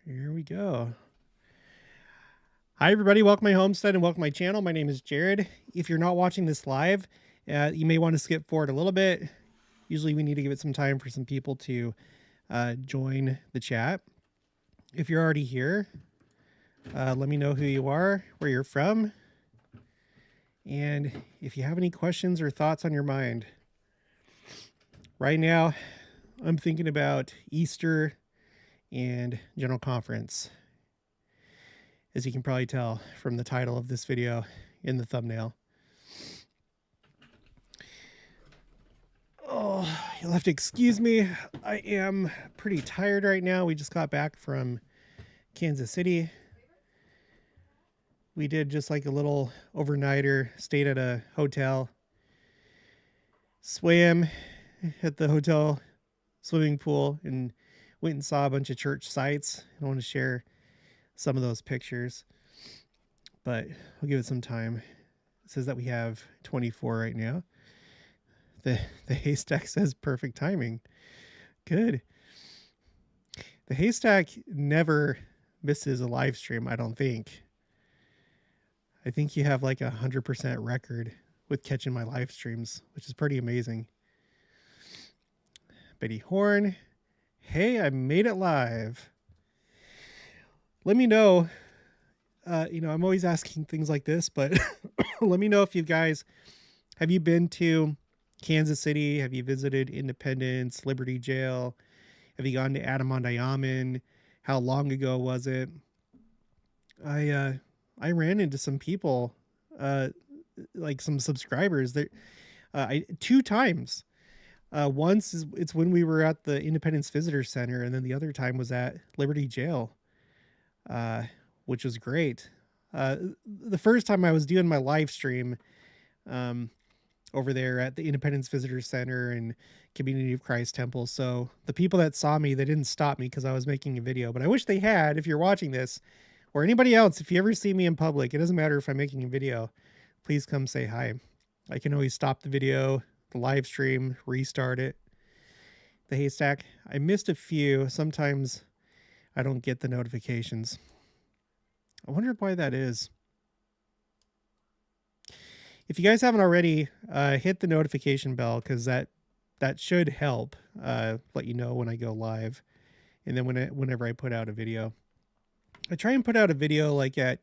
Here we go. Hi, everybody. Welcome to my homestead and welcome to my channel. My name is Jared. If you're not watching this live, you may want to skip forward a little bit. Usually we need to give it some time for some people to join the chat. If you're already here, let me know who you are, where you're from, and if you have any questions or thoughts on your mind. Right now, I'm thinking about Easter and General Conference, as you can probably tell from the title of this video in the thumbnail. Oh, you'll have to excuse me. I am pretty tired right now. We just got back from Kansas City. We did just like a little overnighter, stayed at a hotel, swam at the hotel swimming pool, and went and saw a bunch of church sites. I want to share some of those pictures, but I'll give it some time. It says that we have 24 right now. The haystack says perfect timing. Good. The haystack never misses a live stream, I don't think. I think you have like 100% record with catching my live streams, which is pretty amazing. Betty Horn. Hey, I made it live. Let me know. I'm always asking things like this, but let me know if you guys, have you been to Kansas City? Have you visited Independence, Liberty Jail? Have you gone to Adamandayamon? How long ago was it? I ran into some people, like some subscribers that two times. Once it's when we were at the Independence Visitor Center, and then the other time was at Liberty Jail, which was great. The first time I was doing my live stream over there at the Independence Visitor Center and Community of Christ Temple. So the people that saw me, they didn't stop me because I was making a video, but I wish they had. If you're watching this, or anybody else, if you ever see me in public, it doesn't matter if I'm making a video, please come say hi. I can always stop the video, the live stream, restart it. The haystack, I missed a few. Sometimes I don't get the notifications. I wonder why that is. If you guys haven't already, hit the notification bell, because that should help let you know when I go live, and then whenever I put out a video. I try and put out a video like at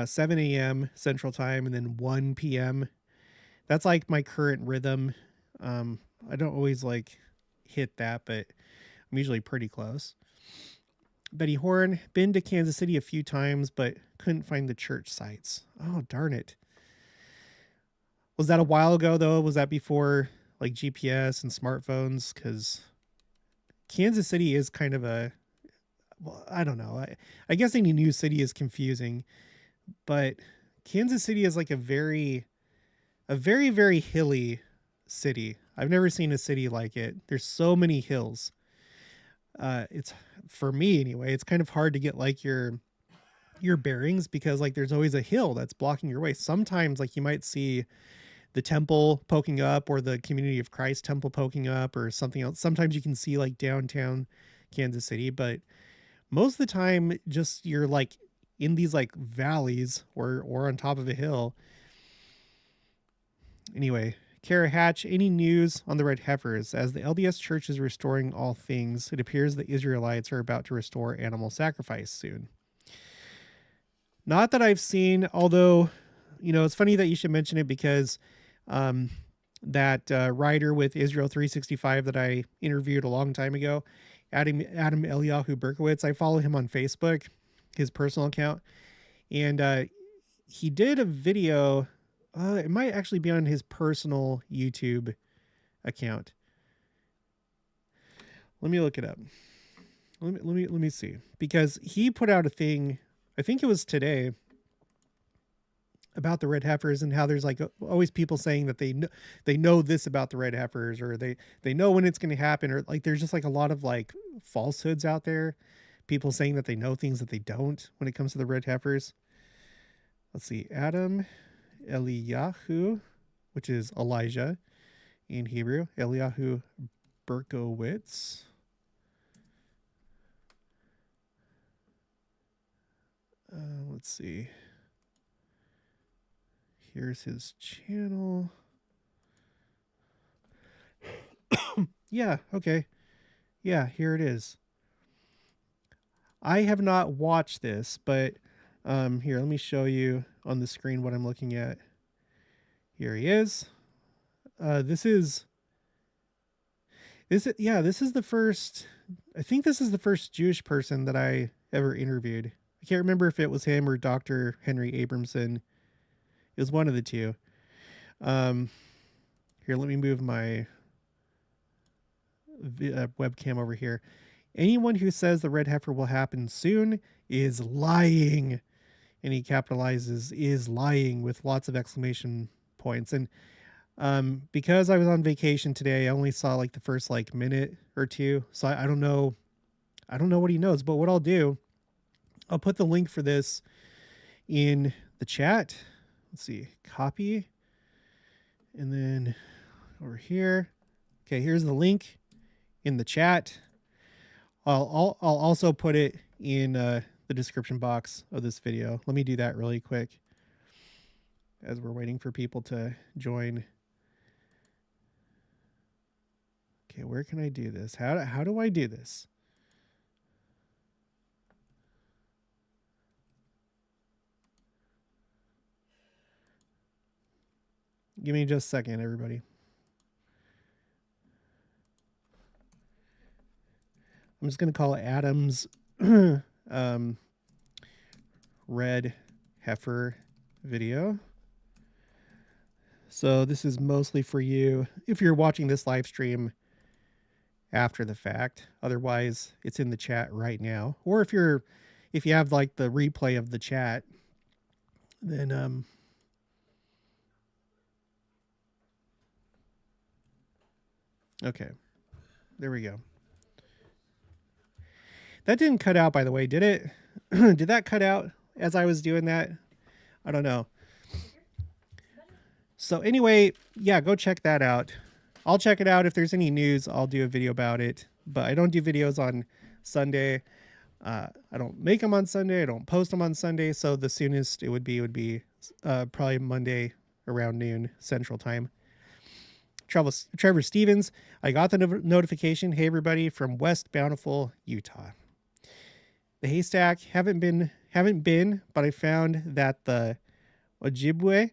7 a.m. Central Time and then 1 p.m. That's like my current rhythm. I don't always like hit that, but I'm usually pretty close. Betty Horn, been to Kansas City a few times, but couldn't find the church sites. Oh, darn it. Was that a while ago, though? Was that before like GPS and smartphones? Because Kansas City is kind of a, well, I don't know. I guess any new city is confusing, but Kansas City is like a very, very hilly city. I've never seen a city like it. There's so many hills. It's, for me anyway, it's kind of hard to get like your bearings, because like there's always a hill that's blocking your way. Sometimes like you might see the temple poking up, or the Community of Christ temple poking up, or something else. Sometimes you can see like downtown Kansas City, but most of the time just you're like in these like valleys or on top of a hill. Anyway, Kara Hatch, any news on the red heifers? As the LDS Church is restoring all things, it appears the Israelites are about to restore animal sacrifice soon. Not that I've seen, although, it's funny that you should mention it, because that writer with Israel 365 that I interviewed a long time ago, Adam Eliyahu Berkowitz, I follow him on Facebook, his personal account, and he did a video. It might actually be on his personal YouTube account. Let me look it up. Let me see, because he put out a thing, I think it was today, about the red heifers, and how there's like always people saying that they know this about the red heifers, or they know when it's going to happen, or like there's just like a lot of like falsehoods out there. People saying that they know things that they don't when it comes to the red heifers. Let's see, Adam Eliyahu, which is Elijah in Hebrew, Eliyahu Berkowitz. Let's see. Here's his channel. Yeah, okay. Yeah, here it is. I have not watched this, but here, let me show you on the screen what I'm looking at. Here he is. This is the first, I think this is the first Jewish person that I ever interviewed. I can't remember if it was him or Dr. Henry Abramson. It was one of the two. Here, let me move my webcam over here. Anyone who says the red heifer will happen soon is lying. And he capitalizes is lying with lots of exclamation points. And because I was on vacation today, I only saw like the first like minute or two. So I don't know. I don't know what he knows, but what I'll do, I'll put the link for this in the chat. Let's see, copy. And then over here. Okay, here's the link in the chat. I'll also put it in the description box of this video. Let me do that really quick as we're waiting for people to join. Okay, where can I do this? How do I do this? Give me just a second, everybody. I'm just going to call it Adam's red heifer video. So this is mostly for you if you're watching this live stream after the fact. Otherwise, it's in the chat right now. Or if you have like the replay of the chat, then okay. There we go. That didn't cut out, by the way, did it? Did that cut out as I was doing that? I don't know. So anyway, yeah, go check that out. I'll check it out. If there's any news, I'll do a video about it. But I don't do videos on Sunday. I don't make them on Sunday. I don't post them on Sunday. So the soonest it would be probably Monday around noon Central Time. Trevor Stevens, I got the notification. Hey, everybody, from West Bountiful, Utah. The haystack haven't been, but I found that the Ojibwe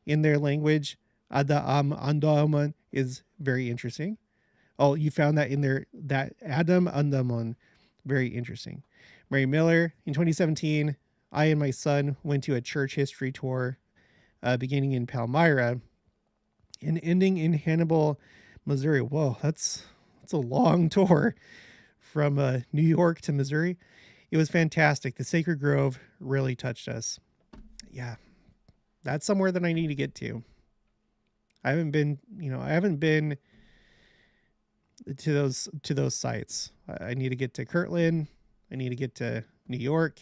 in their language, Adam Andaman, is very interesting. Oh, you found that in that Adam Andaman, very interesting. Mary Miller, in 2017, I and my son went to a church history tour, beginning in Palmyra and ending in Hannibal, Missouri. Whoa, that's a long tour from New York to Missouri. It was fantastic. The Sacred Grove really touched us. Yeah, that's somewhere that I need to get to. I haven't been to those sites. I need to get to Kirtland. I need to get to New York.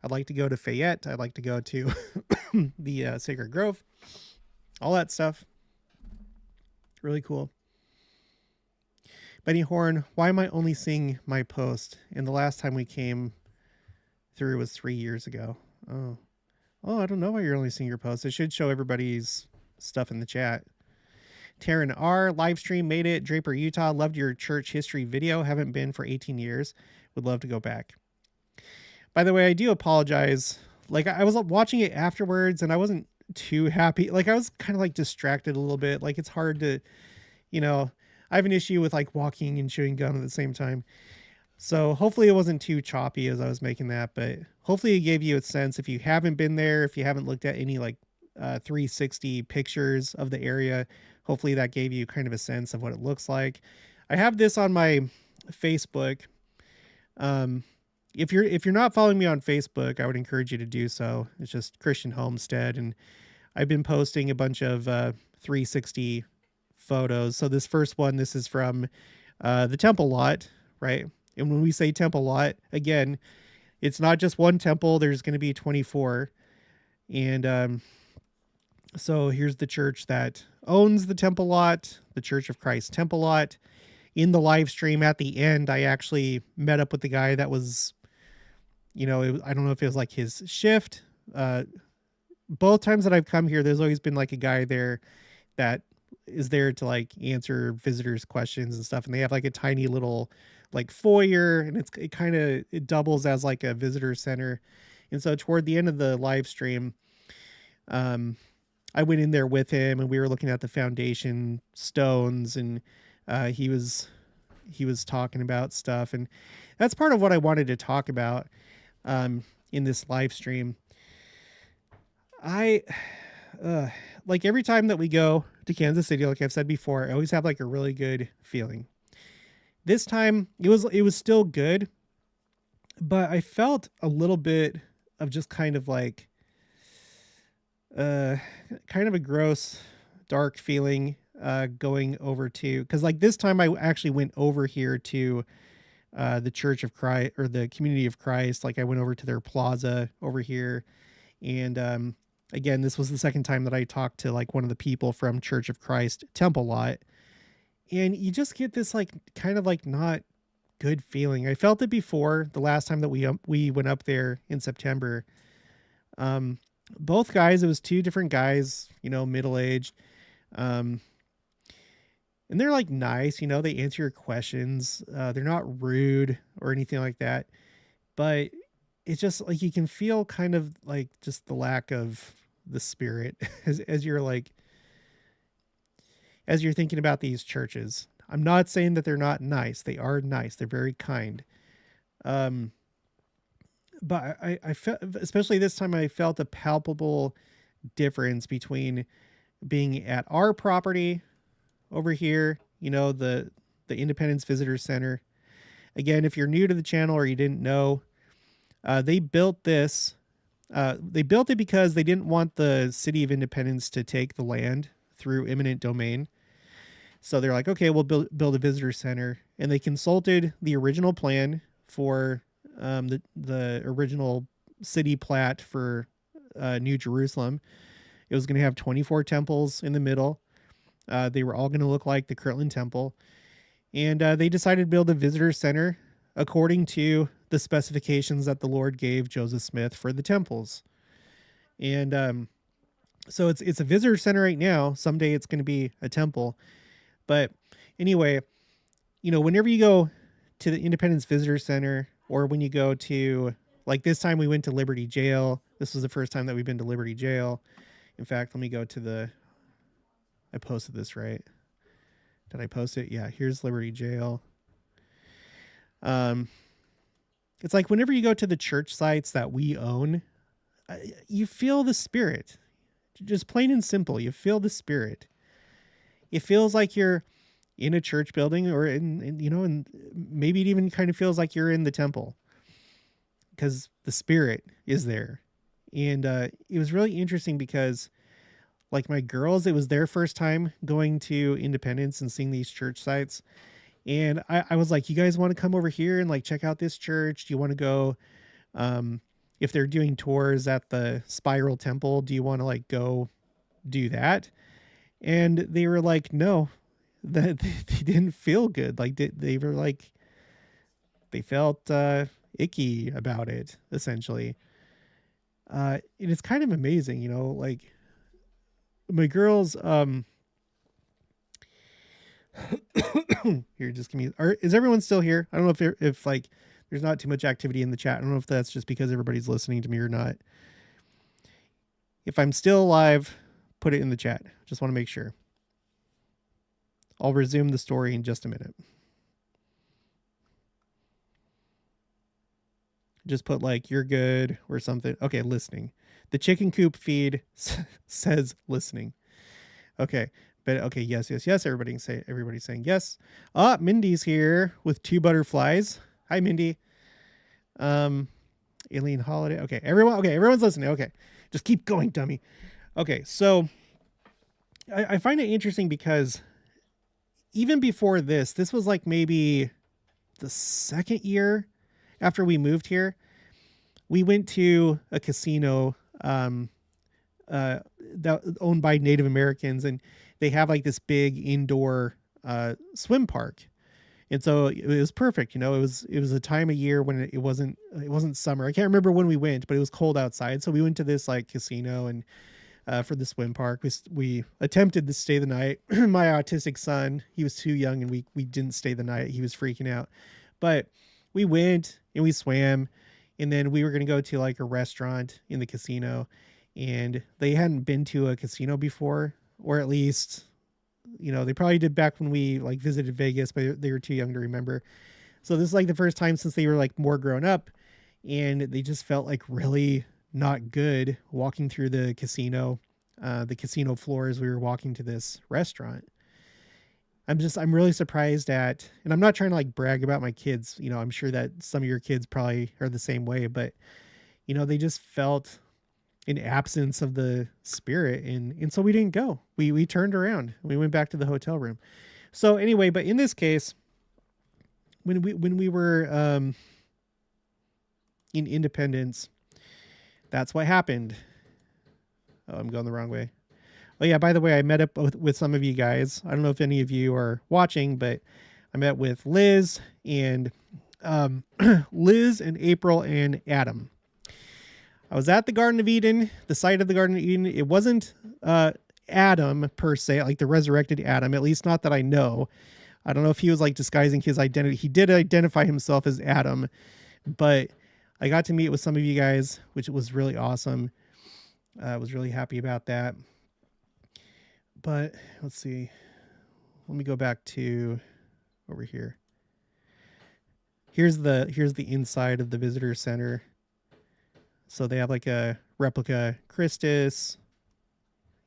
I'd like to go to Fayette. I'd like to go to the Sacred Grove. All that stuff. Really cool. Benny Horn, why am I only seeing my post? And the last time we came through was 3 years ago. Oh, I don't know why you're only seeing your post. It should show everybody's stuff in the chat. Taryn R, live stream, made it. Draper, Utah, loved your church history video. Haven't been for 18 years. Would love to go back. By the way, I do apologize. Like, I was watching it afterwards and I wasn't too happy. Like, I was kind of like distracted a little bit. Like, it's hard to, I have an issue with like walking and chewing gum at the same time. So hopefully it wasn't too choppy as I was making that, but hopefully it gave you a sense. If you haven't been there, if you haven't looked at any like 360 pictures of the area, hopefully that gave you kind of a sense of what it looks like. I have this on my Facebook. If you're not following me on Facebook, I would encourage you to do so. It's just Christian Homestead, and I've been posting a bunch of 360 photos. So this first one, this is from the temple lot, right? And when we say temple lot, again, it's not just one temple. There's going to be 24. And so here's the church that owns the temple lot, the Church of Christ temple lot. In the live stream at the end, I actually met up with the guy that was I don't know if it was like his shift. Both times that I've come here, there's always been like a guy there that is there to like answer visitors' questions and stuff. And they have like a tiny little like foyer, and it doubles as like a visitor center. And so toward the end of the live stream, um, I went in there with him, and we were looking at the foundation stones, and he was talking about stuff, and that's part of what I wanted to talk about in this live stream. I like every time that we go to Kansas City, like I've said before, I always have like a really good feeling. This time it was still good, but I felt a little bit of just kind of like kind of a gross, dark feeling going over to, because like this time I actually went over here to the Church of Christ, or the Community of Christ. Like I went over to their plaza over here, and again, this was the second time that I talked to like one of the people from Church of Christ Temple Lot, and you just get this like kind of like not good feeling. I felt it before the last time that we went up there in September. Both guys, it was two different guys, middle aged, and they're like nice, they answer your questions. They're not rude or anything like that, but it's just like you can feel kind of like just the lack of the spirit as you're thinking about these churches. I'm not saying that they're not nice. They are nice. They're very kind. But I felt, especially this time, I felt a palpable difference between being at our property over here, the Independence Visitor Center. Again, if you're new to the channel or you didn't know, they built this. They built it because they didn't want the city of Independence to take the land through eminent domain. So they're like, okay, we'll build a visitor center. And they consulted the original plan for the original city plat for New Jerusalem. It was going to have 24 temples in the middle. They were all going to look like the Kirtland Temple. And they decided to build a visitor center according to the specifications that the Lord gave Joseph Smith for the temples. And so it's a visitor center right now. Someday it's going to be a temple. But anyway, whenever you go to the Independence Visitor Center, or when you go to, like this time we went to Liberty Jail. This was the first time that we've been to Liberty Jail. In fact, let me go to I posted this, right? Did I post it? Yeah, here's Liberty Jail. It's like whenever you go to the church sites that we own, you feel the spirit. Just plain and simple, you feel the spirit. It feels like you're in a church building, or and maybe it even kind of feels like you're in the temple, because the spirit is there. And it was really interesting because like my girls, it was their first time going to Independence and seeing these church sites. And I was like, you guys want to come over here and like check out this church? Do you want to go, if they're doing tours at the Spiral Temple, do you want to like go do that? And they were like, no, that they didn't feel good. Like they were like, they felt icky about it, essentially. And it's kind of amazing, like my girls, here, just give me, is everyone still here? I don't know if like there's not too much activity in the chat. I don't know if that's just because everybody's listening to me or not. If I'm still alive, put it in the chat. Just want to make sure. I'll resume the story in just a minute. Just put like, you're good or something. Okay, listening. The chicken coop feed says listening. Okay. But okay, yes. Everybody's saying yes. Mindy's here with 2 butterflies. Hi, Mindy. Alien Holiday. Okay, everyone's listening. Okay. Just keep going, dummy. Okay, so I find it interesting because even before this was like maybe the second year after we moved here, we went to a casino that owned by Native Americans, and they have like this big indoor swim park. And so it was perfect. It was a time of year when it wasn't summer. I can't remember when we went, but it was cold outside. So we went to this like casino and for the swim park. We attempted to stay the night. My autistic son, he was too young, and we didn't stay the night. He was freaking out, but we went and we swam, and then we were going to go to like a restaurant in the casino, and they hadn't been to a casino before, or at least, they probably did back when we like visited Vegas, but they were too young to remember. So this is like the first time since they were like more grown up, and they just felt like really not good walking through the casino floor as we were walking to this restaurant. I'm really surprised at, and I'm not trying to like brag about my kids. I'm sure that some of your kids probably are the same way, but they just felt an absence of the spirit. And so we didn't go. We turned around. We went back to the hotel room. So anyway, but in this case, when we were in Independence, that's what happened. Oh, I'm going the wrong way. Oh yeah, by the way, I met up with some of you guys. I don't know if any of you are watching, but I met with Liz and Liz and April and Adam. I was at the Garden of Eden, the site of the Garden of Eden. It wasn't Adam per se, like the resurrected Adam, at least not that I know. I don't know if he was like disguising his identity. He did identify himself as Adam, but I got to meet with some of you guys, which was really awesome. I was really happy about that. But let's see. Let me go back to over here. Here's the inside of the visitor center. So they have like a replica Christus,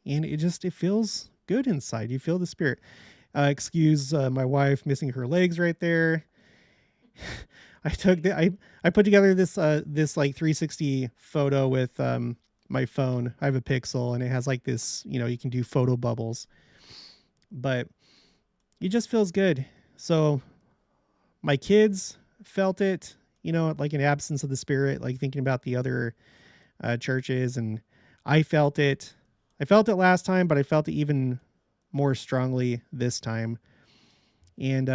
and it feels good inside. You feel the spirit. Excuse my wife missing her legs right there. I put together this like 360 photo with my phone. I have a Pixel, and it has like this, you can do photo bubbles, but it just feels good. So my kids felt it, like an absence of the spirit, like thinking about the other churches, and I felt it last time, but I felt it even more strongly this time. And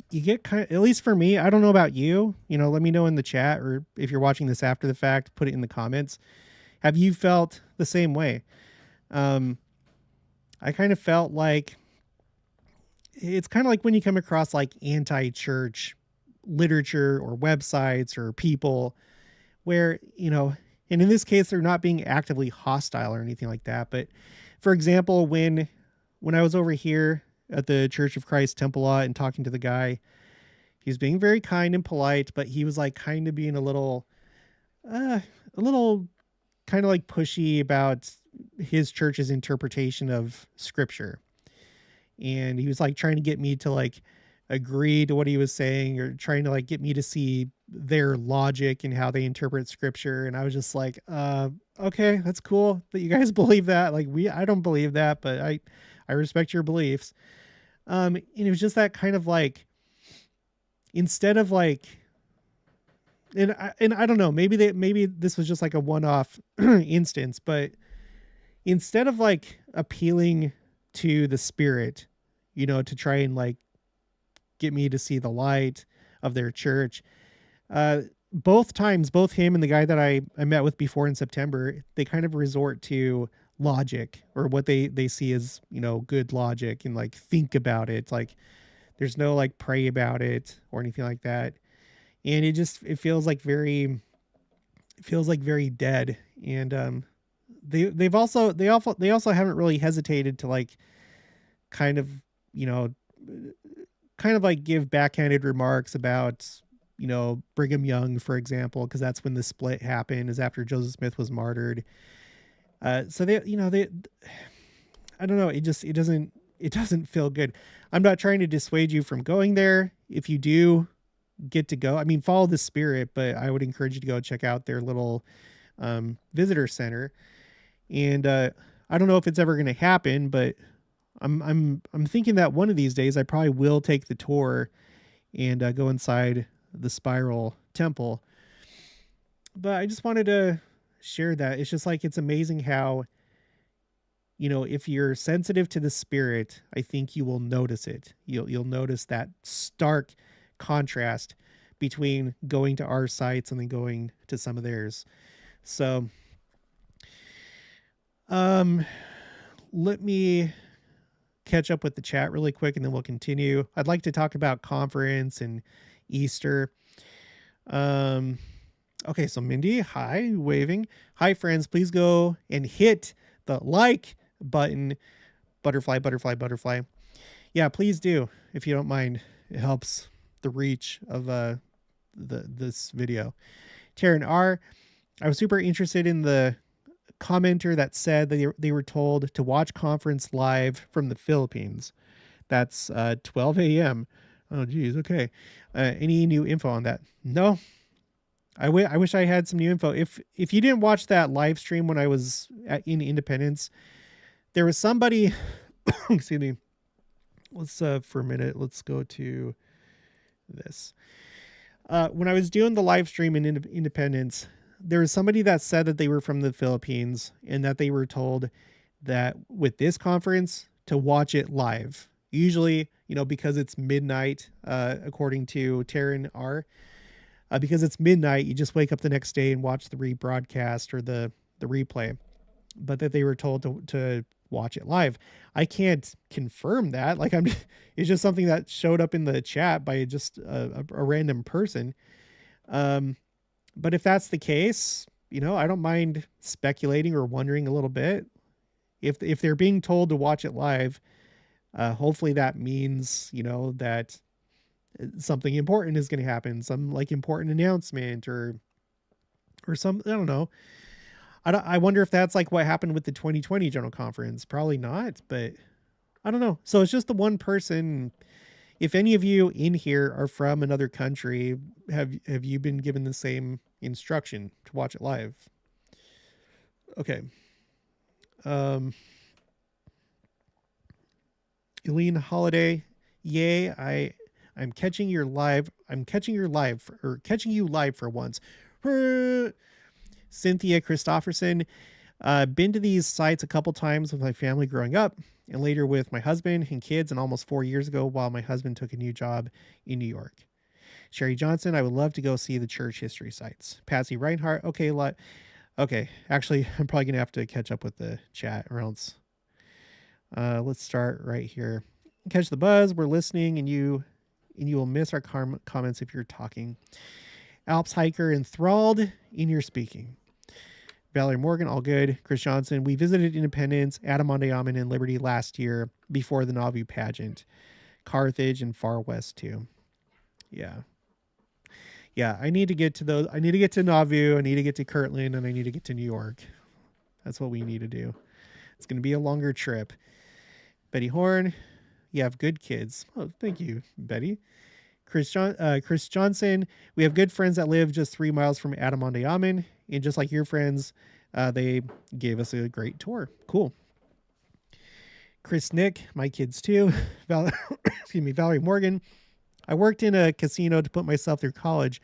you get kind of, at least for me, I don't know about you, let me know in the chat, or if you're watching this after the fact, put it in the comments. Have you felt the same way? I kind of felt like it's kind of like when you come across like anti-church literature or websites or people where, and in this case, they're not being actively hostile or anything like that. But for example, when I was over here at the Church of Christ Temple Lot and talking to the guy, he's being very kind and polite, but he was like kind of being a little kind of like pushy about his church's interpretation of scripture. And he was like trying to get me to like agree to what he was saying, or trying to like get me to see their logic and how they interpret scripture. And I was just like, okay, that's cool that you guys believe that. Like I don't believe that, but I respect your beliefs. And it was just that kind of like, instead of like, and I don't know, maybe this was just like a one-off instance, but instead of like appealing to the spirit, to try and like get me to see the light of their church, both times, both him and the guy that I met with before in September, they kind of resort to logic, or what they see as, good logic, and like think about it. Like there's no like pray about it or anything like that. And it feels like very dead. And they also haven't really hesitated to like kind of like give backhanded remarks about, Brigham Young, for example, because that's when the split happened, is after Joseph Smith was martyred. So they I don't know, it doesn't feel good. I'm not trying to dissuade you from going there. If you do get to go, I mean, follow the spirit, but I would encourage you to go check out their little visitor center. And I don't know if it's ever going to happen, but I'm thinking that one of these days I probably will take the tour and go inside the Spiral Temple. But I just wanted to share that. It's just like, it's amazing how, if you're sensitive to the spirit, I think you will notice it. You'll notice that stark contrast between going to our sites and then going to some of theirs. So let me catch up with the chat really quick and then we'll continue. I'd like to talk about conference and Easter. Okay, so Mindy, hi, waving. Hi, friends, please go and hit the like button. Butterfly, butterfly, butterfly. Yeah, please do, if you don't mind. It helps the reach of this video. Taryn R, I was super interested in the commenter that said that they were told to watch conference live from the Philippines. That's 12 a.m. Oh, geez. Okay. Any new info on that? No. I wish I had some new info. If you didn't watch that live stream when I was in Independence, there was somebody. Excuse me. Let's for a minute. Let's go to this. When I was doing the live stream in Independence, there was somebody that said that they were from the Philippines and that they were told that with this conference to watch it live. Usually, because it's midnight, according to Taryn R. Because it's midnight, you just wake up the next day and watch the rebroadcast or the replay. But that they were told to watch it live. I can't confirm that. Like it's just something that showed up in the chat by just a random person. But if that's the case, I don't mind speculating or wondering a little bit. If they're being told to watch it live, hopefully that means, that something important is going to happen, some like important announcement or some, I don't know. I wonder if that's like what happened with the 2020 General Conference. Probably not, but I don't know. So it's just the one person. If any of you in here are from another country, have you been given the same instruction to watch it live? Okay. Eileen Holiday, yay! I'm catching you live for once. Cynthia Christopherson, been to these sites a couple times with my family growing up and later with my husband and kids, and almost 4 years ago while my husband took a new job in New York. Sherry Johnson, I would love to go see the church history sites. Patsy Reinhardt, okay, actually, I'm probably going to have to catch up with the chat or else. Let's start right here. Catch the buzz, we're listening, and you will miss our comments if you're talking. Alps hiker, enthralled in your speaking. Valerie Morgan, all good. Chris Johnson, we visited Independence, Adamonte-Amen, and Liberty last year before the Nauvoo pageant. Carthage and Far West too. Yeah, I need to get to those. I need to get to Nauvoo, I need to get to Kirtland, and I need to get to New York. That's what we need to do. It's going to be a longer trip. Betty Horn, you have good kids. Oh, thank you, Betty. Chris Johnson, we have good friends that live just 3 miles from Adamonte-Amen, and just like your friends, they gave us a great tour. Cool. Chris Nick, my kids too. Valerie Morgan, I worked in a casino to put myself through college.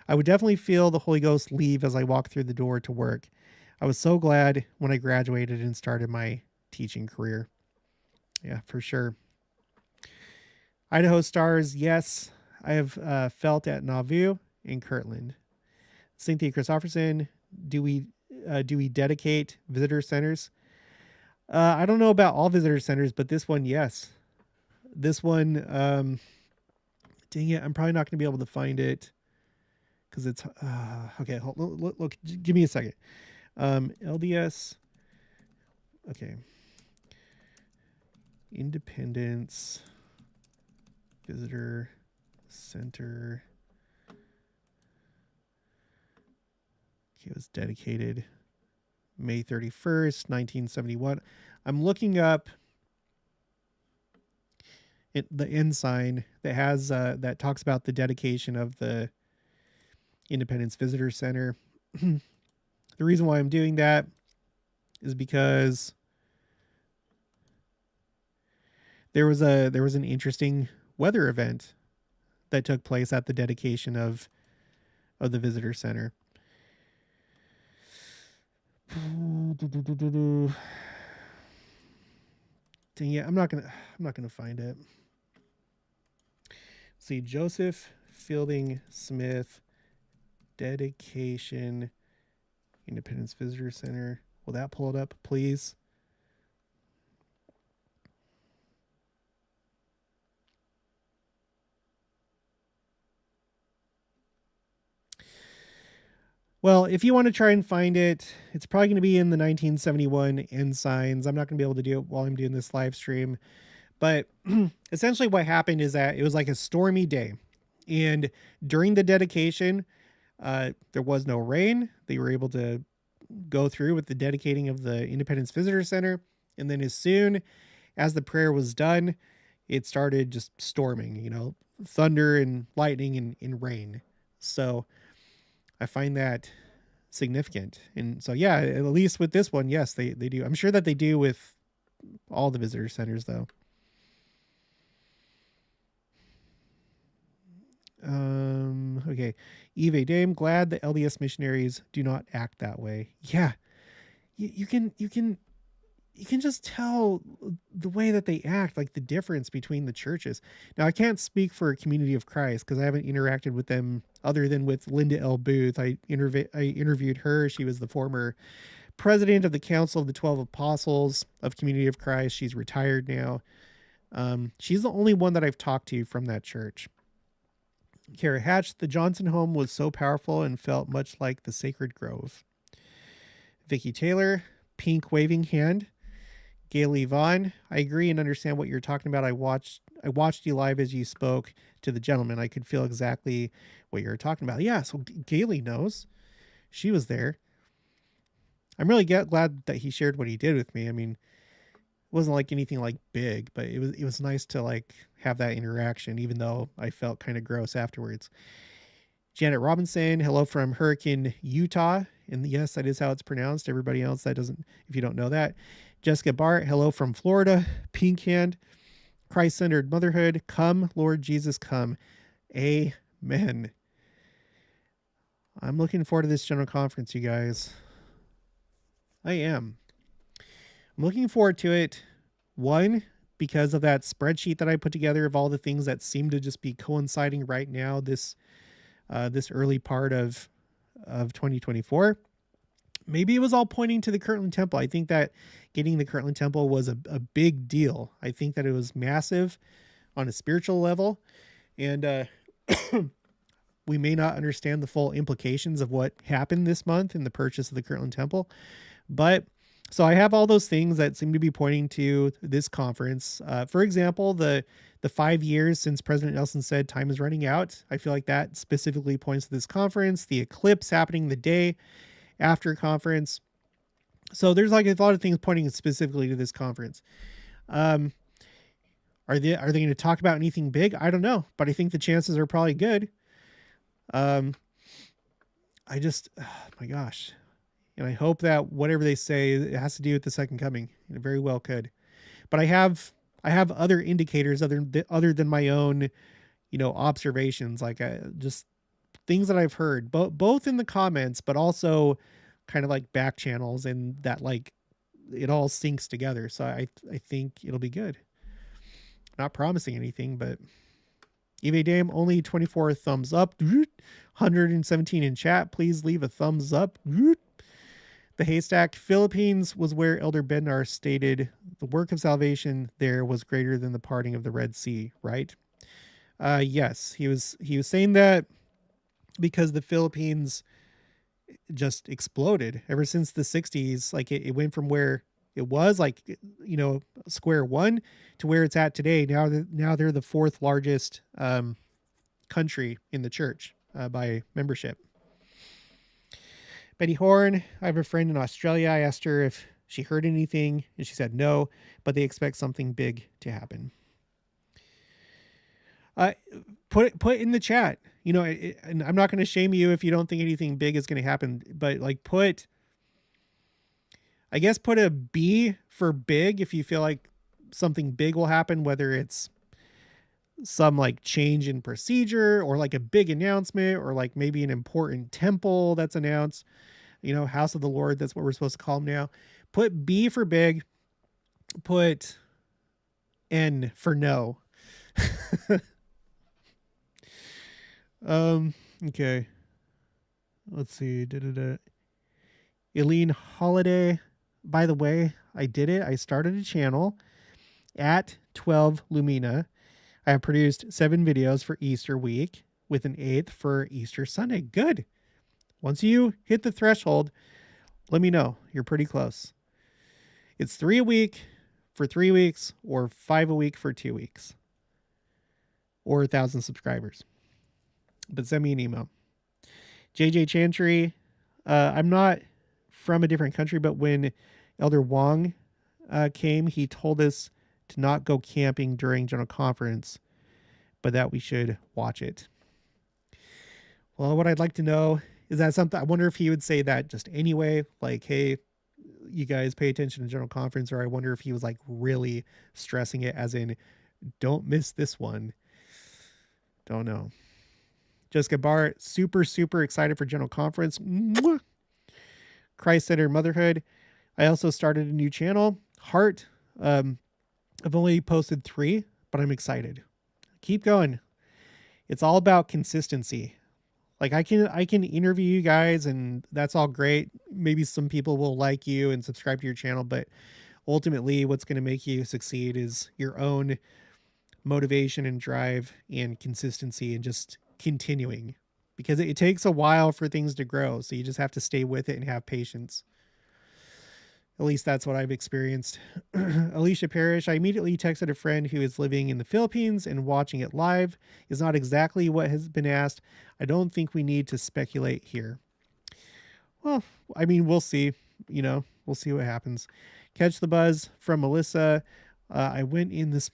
I would definitely feel the Holy Ghost leave as I walked through the door to work. I was so glad when I graduated and started my teaching career. Yeah, for sure. Idaho Stars, yes, I have felt at Nauvoo in Kirtland. Cynthia Christopherson, do we dedicate visitor centers? I don't know about all visitor centers, but this one, yes. This one, dang it, I'm probably not going to be able to find it because it's okay. Look, give me a second. LDS, okay. Independence Visitor Center. Okay, it was dedicated May 31st, 1971. I'm looking up the ensign that has that talks about the dedication of the Independence Visitor Center. The reason why I'm doing that is because there was an interesting weather event that took place at the dedication of the visitor center. Dang it, I'm not gonna find it. Let's see, Joseph Fielding Smith, dedication, Independence Visitor Center. Will that pull it up, please? Well, if you want to try and find it, it's probably going to be in the 1971 ensigns. I'm not going to be able to do it while I'm doing this live stream. But essentially what happened is that it was like a stormy day. And during the dedication, there was no rain. They were able to go through with the dedicating of the Independence Visitor Center. And then as soon as the prayer was done, it started just storming, thunder and lightning and rain. So I find that significant. And so, yeah, at least with this one, yes, they do. I'm sure that they do with all the visitor centers, though. Okay. Eve Dame, glad the LDS missionaries do not act that way. Yeah. You can just tell the way that they act, like the difference between the churches. Now, I can't speak for Community of Christ because I haven't interacted with them other than with Linda L. Booth. I interviewed her. She was the former president of the Council of the 12 Apostles of Community of Christ. She's retired now. She's the only one that I've talked to from that church. Kara Hatch, the Johnson home was so powerful and felt much like the Sacred Grove. Vicki Taylor, pink waving hand. Gailey Vaughn, I agree and understand what you're talking about. I watched you live as you spoke to the gentleman. I could feel exactly what you're talking about. Yeah, so Gailey knows. She was there. I'm really glad that he shared what he did with me. I mean, it wasn't like anything like big, but it was nice to like have that interaction, even though I felt kind of gross afterwards. Janet Robinson, hello from Hurricane, Utah. And yes, that is how it's pronounced. Everybody else that doesn't, if you don't know that. Jessica Bart, hello from Florida. Pink hand. Christ-centered motherhood. Come, Lord Jesus, come. Amen. I'm looking forward to this general conference, you guys. I am. I'm looking forward to it. One, because of that spreadsheet that I put together of all the things that seem to just be coinciding right now, this early part of 2024. Maybe it was all pointing to the Kirtland Temple. I think that getting the Kirtland Temple was a big deal. I think that it was massive on a spiritual level. And we may not understand the full implications of what happened this month in the purchase of the Kirtland Temple. But so I have all those things that seem to be pointing to this conference. For example, the 5 years since President Nelson said time is running out. I feel like that specifically points to this conference. The eclipse happening the day after conference. So there's like a lot of things pointing specifically to this conference. Are they going to talk about anything big? I don't know, but I think the chances are probably good. Oh my gosh. And I hope that whatever they say, it has to do with the second coming. It very well could. But I have other indicators other than my own, observations, like just things that I've heard, both in the comments, but also kind of like back channels, and that like it all syncs together. So I think it'll be good. Not promising anything, but eBay Dame, only 24 thumbs up, 117 in chat. Please leave a thumbs up. The Haystack, Philippines was where Elder Bednar stated the work of salvation there was greater than the parting of the Red Sea, right? Yes, he was saying that because the Philippines just exploded ever since the 60s. Like it went from where it was like, square one to where it's at today. Now they're the fourth largest country in the church by membership. Betty Horn, I have a friend in Australia. I asked her if she heard anything, and she said no, but they expect something big to happen. Put in the chat, and I'm not going to shame you if you don't think anything big is going to happen, but like put a B for big if you feel like something big will happen, whether it's some like change in procedure or like a big announcement or like maybe an important temple that's announced, House of the Lord. That's what we're supposed to call them now. Put B for big, put N for no. Okay. Let's see. Eileen Holiday. By the way, I did it. I started a channel at 12 Lumina. I have produced 7 videos for Easter week with an 8th for Easter Sunday. Good. Once you hit the threshold, let me know. You're pretty close. It's 3 a week for 3 weeks or 5 a week for 2 weeks or 1,000 subscribers. But send me an email. JJ Chantry. I'm not from a different country, but when Elder Wong came, he told us to not go camping during General Conference, but that we should watch it. Well, what I'd like to know is that something, I wonder if he would say that just anyway, like, hey, you guys pay attention to General Conference, or I wonder if he was like really stressing it as in, don't miss this one. Don't know. Jessica Bart, super, super excited for General Conference. Mwah! Christ-centered motherhood. I also started a new channel, Heart. I've only posted 3, but I'm excited. Keep going. It's all about consistency. Like I can interview you guys and that's all great. Maybe some people will like you and subscribe to your channel, but ultimately what's going to make you succeed is your own motivation and drive and consistency and just continuing, because it takes a while for things to grow. So you just have to stay with it and have patience. At least that's what I've experienced. Alicia Parrish, I immediately texted a friend who is living in the Philippines and watching it live is not exactly what has been asked. I don't think we need to speculate here. Well, I mean, we'll see. You know, we'll see what happens. Catch the Buzz from Melissa. I went in this.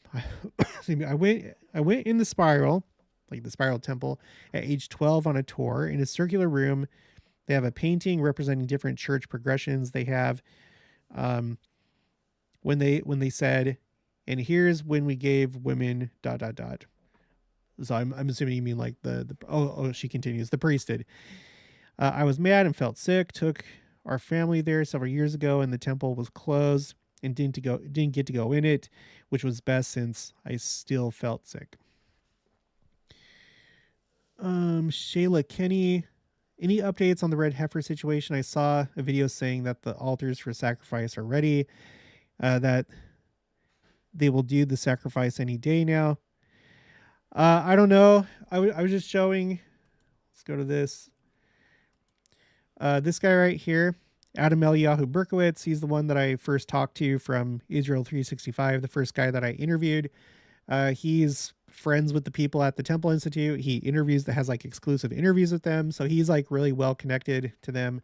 I went in the spiral, like the Spiral Temple, at age 12 on a tour in a circular room. They have a painting representing different church progressions. They have when they said, and here's when we gave women ... So I'm assuming you mean like she continues, the priesthood. I was mad and felt sick. Took our family there several years ago, and the temple was closed and didn't get to go in it, which was best since I still felt sick. Shayla Kenny, any updates on the red heifer situation? I saw a video saying that the altars for sacrifice are ready, that they will do the sacrifice any day now. I don't know. I was just showing. Let's go to this. This guy right here, Adam Eliyahu Berkowitz. He's the one that I first talked to from Israel 365, the first guy that I interviewed. He's friends with the people at the Temple Institute. He has like exclusive interviews with them. So he's like really well connected to them.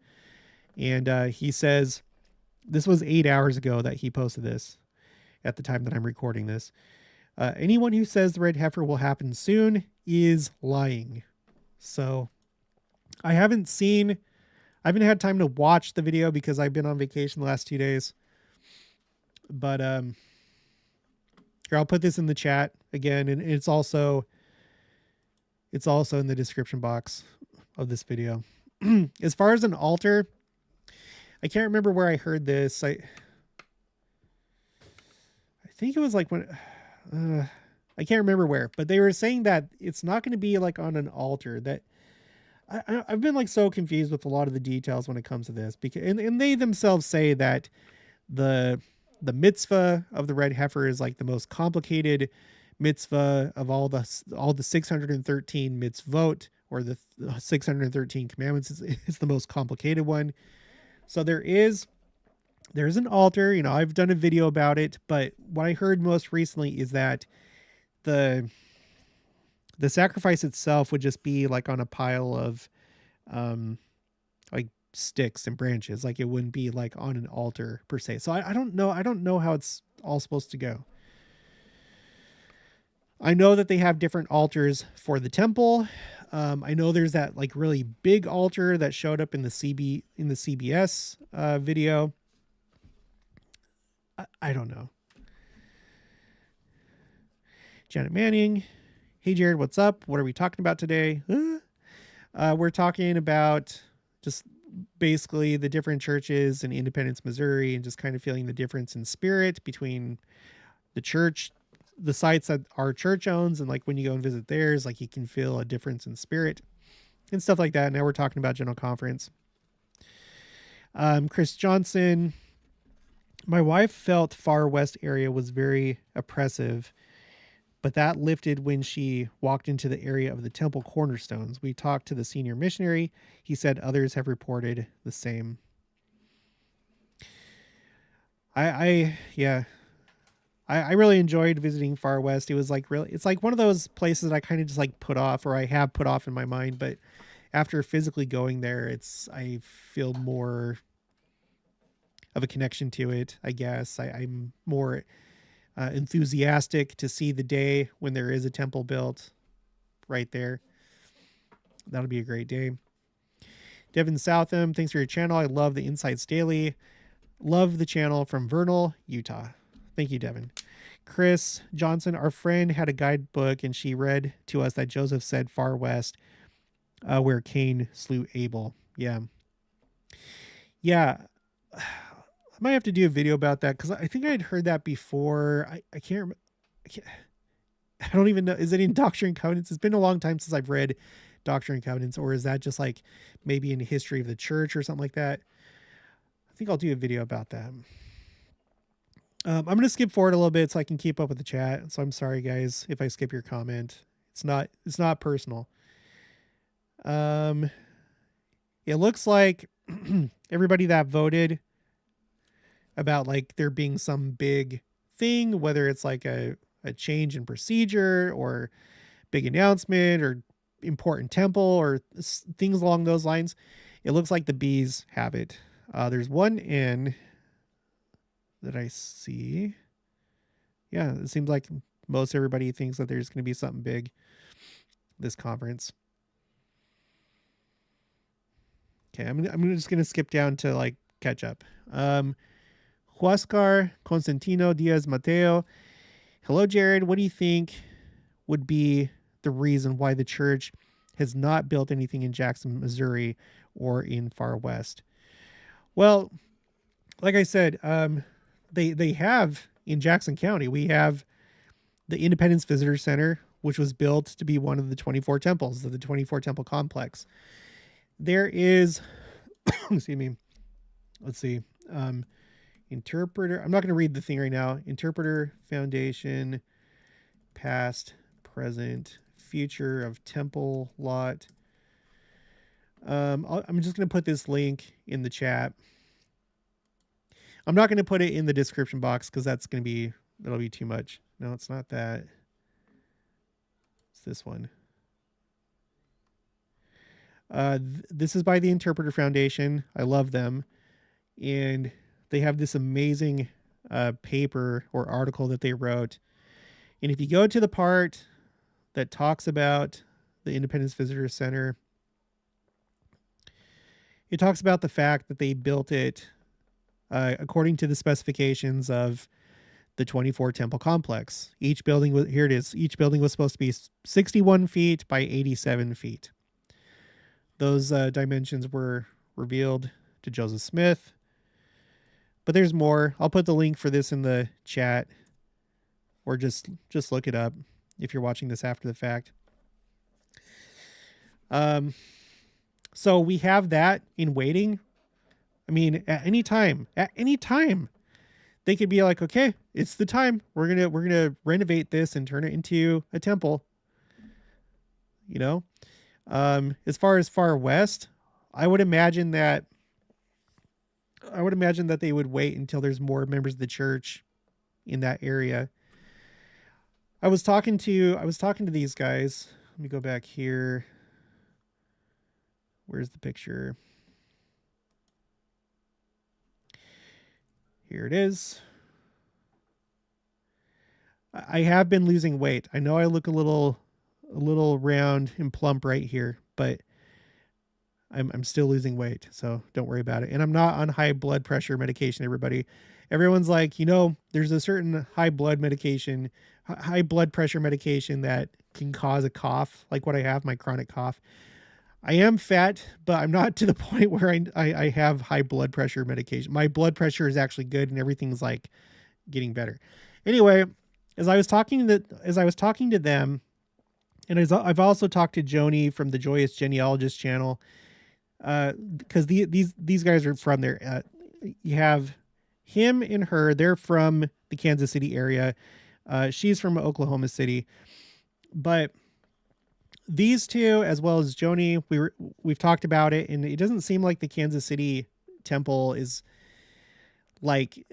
And he says, this was 8 hours ago that he posted this at the time that I'm recording this. Anyone who says the red heifer will happen soon is lying. So I haven't had time to watch the video because I've been on vacation the last 2 days. But here, I'll put this in the chat again, and it's also in the description box of this video. As far as an altar, I can't remember where I heard this. I think it was like when I can't remember where, but they were saying that it's not going to be like on an altar. That I've been like so confused with a lot of the details when it comes to this, because and they themselves say that the mitzvah of the red heifer is like the most complicated mitzvah of all the 613 mitzvot, or the 613 commandments. Is the most complicated one. So there's an altar. You know, I've done a video about it, but what I heard most recently is that the sacrifice itself would just be like on a pile of like sticks and branches. Like it wouldn't be like on an altar per se. So I don't know how it's all supposed to go. I know that they have different altars for the temple. I know there's that like really big altar that showed up in the CBS video. I don't know. Janet Manning. Hey, Jared, what's up? What are we talking about today? We're talking about just basically the different churches in Independence, Missouri, and just kind of feeling the difference in spirit between the church the sites that our church owns, and like when you go and visit theirs, like you can feel a difference in spirit and stuff like that. Now we're talking about General Conference. Chris Johnson, my wife felt Far West area was very oppressive, but that lifted when she walked into the area of the temple cornerstones. We talked to the senior missionary. He said others have reported the same. I really enjoyed visiting Far West. It was like it's like one of those places that I kind of just like put off, or I have put off in my mind, but after physically going there, I feel more of a connection to it, I guess. I'm more enthusiastic to see the day when there is a temple built right there. That'll be a great day. Devin Southam, thanks for your channel. I love the Insights Daily. Love the channel from Vernal, Utah. Thank you, Devin. Chris Johnson, our friend had a guidebook and she read to us that Joseph said Far West, where Cain slew Abel. Yeah. I might have to do a video about that because I think I had heard that before. I can't remember. I don't even know. Is it in Doctrine and Covenants? It's been a long time since I've read Doctrine and Covenants, or is that just like maybe in the history of the church or something like that? I think I'll do a video about that. I'm going to skip forward a little bit so I can keep up with the chat. So I'm sorry, guys, if I skip your comment. It's not personal. It looks like everybody that voted about like there being some big thing, whether it's like a change in procedure or big announcement or important temple or things along those lines, it looks like the bees have it. There's one in that I see. Yeah, it seems like most everybody thinks that there's going to be something big this conference. Okay, I'm just going to skip down to like catch up. Huascar Constantino Diaz Mateo. Hello, Jared. What do you think would be the reason why the church has not built anything in Jackson, Missouri or in Far West? Well, like I said, they have in Jackson County, we have the Independence Visitor Center, which was built to be one of the 24 temples of the 24 temple complex. There is, excuse me, let's see, interpreter. I'm not going to read the thing right now. Interpreter Foundation, past, present, future of temple lot. I'm just going to put this link in the chat. I'm not going to put it in the description box because that'll be too much. No, it's not that. It's this one. This is by the Interpreter Foundation. I love them. And they have this amazing paper or article that they wrote. And if you go to the part that talks about the Independence Visitor Center, it talks about the fact that they built it according to the specifications of the 24 temple complex. Each building was, here it is, each building was supposed to be 61 feet by 87 feet. Those dimensions were revealed to Joseph Smith. But there's more. I'll put the link for this in the chat, or just look it up if you're watching this after the fact. So we have that in waiting. I mean, at any time, they could be like, okay, it's the time. We're gonna renovate this and turn it into a temple. You know, as far as Far West, I would imagine that they would wait until there's more members of the church in that area. I was talking to these guys. Let me go back here. Where's the picture? Here it is. I have been losing weight. I know I look a little round and plump right here, but I'm still losing weight, so don't worry about it. And I'm not on high blood pressure medication, everybody. Everyone's like, there's a certain high blood pressure medication that can cause a cough, like what I have, my chronic cough. I am fat, but I'm not to the point where I have high blood pressure medication. My blood pressure is actually good and everything's like getting better. Anyway, as I was talking to them, and I've also talked to Joni from the Joyous Genealogist channel, because these guys are from there. You have him and her. They're from the Kansas City area. She's from Oklahoma City, but these two, as well as Joni, we've talked about it, and it doesn't seem like the Kansas City temple is like,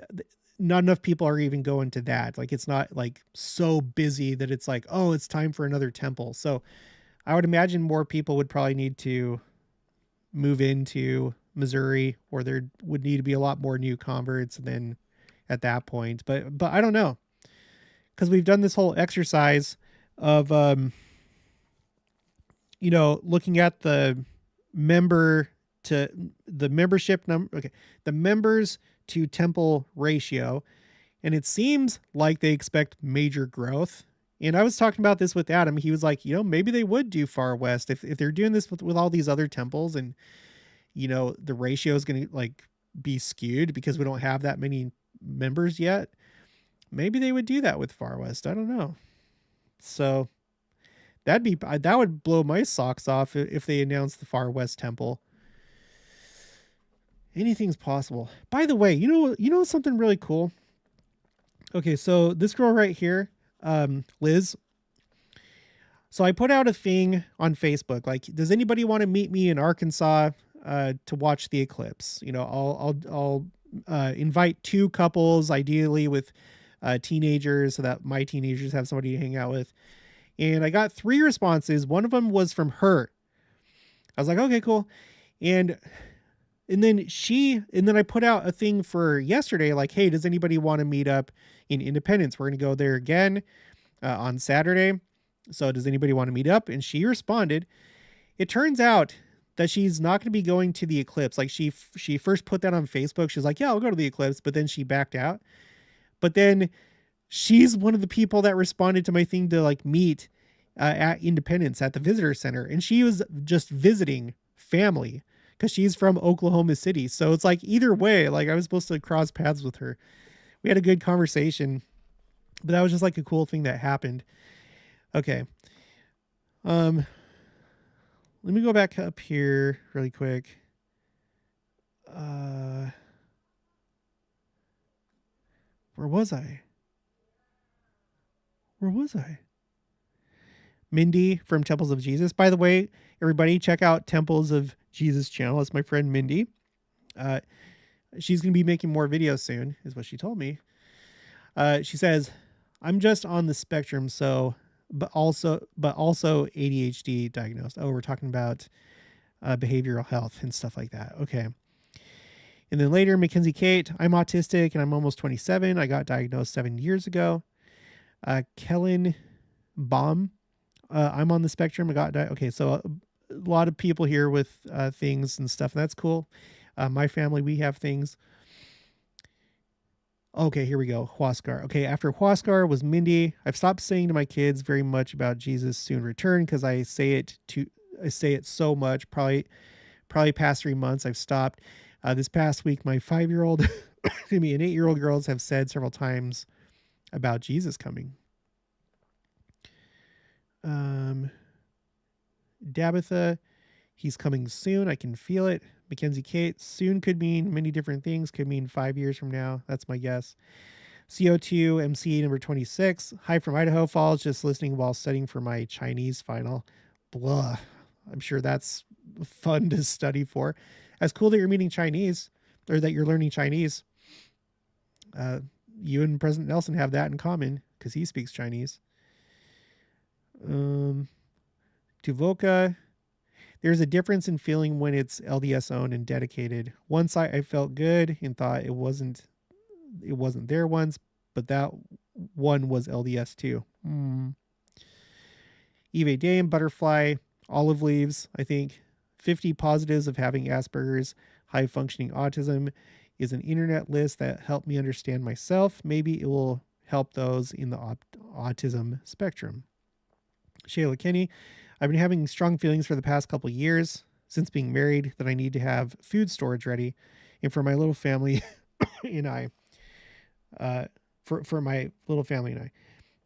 not enough people are even going to that. Like, it's not like so busy that it's like, oh, it's time for another temple. So I would imagine more people would probably need to move into Missouri, or there would need to be a lot more new converts. And then at that point, but I don't know, because we've done this whole exercise of, looking at the membership number. Okay. The members to temple ratio. And it seems like they expect major growth. And I was talking about this with Adam. He was like, maybe they would do Far West if they're doing this with all these other temples, and, the ratio is going to like be skewed because we don't have that many members yet. Maybe they would do that with Far West. I don't know. So that would blow my socks off if they announced the Far West temple. Anything's possible. By the way, something really cool. Okay, so this girl right here, Liz. So I put out a thing on Facebook, like, does anybody want to meet me in Arkansas to watch the eclipse? I'll invite 2 couples, ideally with teenagers, so that my teenagers have somebody to hang out with. And I got 3 responses. One of them was from her. I was like, okay, cool. And then I put out a thing for yesterday, like, hey, does anybody want to meet up in Independence? We're going to go there again on Saturday. So does anybody want to meet up? And she responded. It turns out that she's not going to be going to the eclipse. Like, she first put that on Facebook. She was like, yeah, I'll go to the eclipse. But then she backed out. But then she's one of the people that responded to my thing to like meet at Independence at the visitor center. And she was just visiting family, because she's from Oklahoma City. So it's like, either way, like, I was supposed to cross paths with her. We had a good conversation, but that was just like a cool thing that happened. Okay. Let me go back up here really quick. Where was I? Mindy from Temples of Jesus. By the way, everybody check out Temples of Jesus channel. It's my friend Mindy. She's going to be making more videos soon, is what she told me. She says, I'm just on the spectrum, but also ADHD diagnosed. Oh, we're talking about behavioral health and stuff like that. Okay. And then later, Mackenzie Kate, I'm autistic and I'm almost 27. I got diagnosed 7 years ago. Kellen Baum, I'm on the spectrum. Okay, so a lot of people here with things and stuff, and that's cool. My family, we have things. Okay, here we go. Huascar. Okay, after Huascar was Mindy. I've stopped saying to my kids very much about Jesus soon return, because I say it so much. Probably past 3 months I've stopped. This past week, my 5-year-old, excuse me, and 8-year-old girls have said several times about Jesus coming. Dabitha, he's coming soon. I can feel it. Mackenzie Kate, soon could mean many different things. Could mean 5 years from now. That's my guess. CO2 MC number 26. Hi from Idaho Falls. Just listening while studying for my Chinese final. Blah. I'm sure that's fun to study for. That's cool that you're meeting Chinese, or that you're learning Chinese. You and President Nelson have that in common, because he speaks Chinese. Tuvoka, there's a difference in feeling when it's LDS owned and dedicated. Once I felt good and thought it wasn't there once, but that one was LDS too. Eve Dame, Butterfly, Olive Leaves, I think 50 positives of having Asperger's, high functioning autism is an internet list that helped me understand myself. Maybe it will help those in the autism spectrum. Shayla Kenny, I've been having strong feelings for the past couple of years since being married that I need to have food storage ready. And for my little family and I, for my little family and I,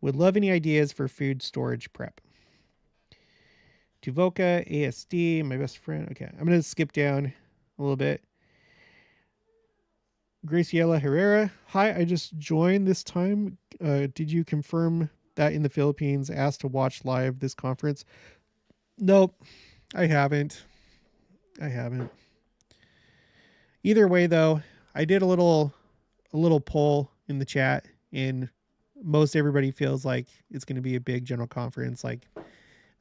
Would love any ideas for food storage prep. Tuvoka, ASD, my best friend. Okay, I'm going to skip down a little bit. Graciela Herrera. Hi, I just joined this time. Did you confirm that in the Philippines asked to watch live this conference? Nope, I haven't. Either way, though, I did a little poll in the chat, and most everybody feels like it's going to be a big general conference, like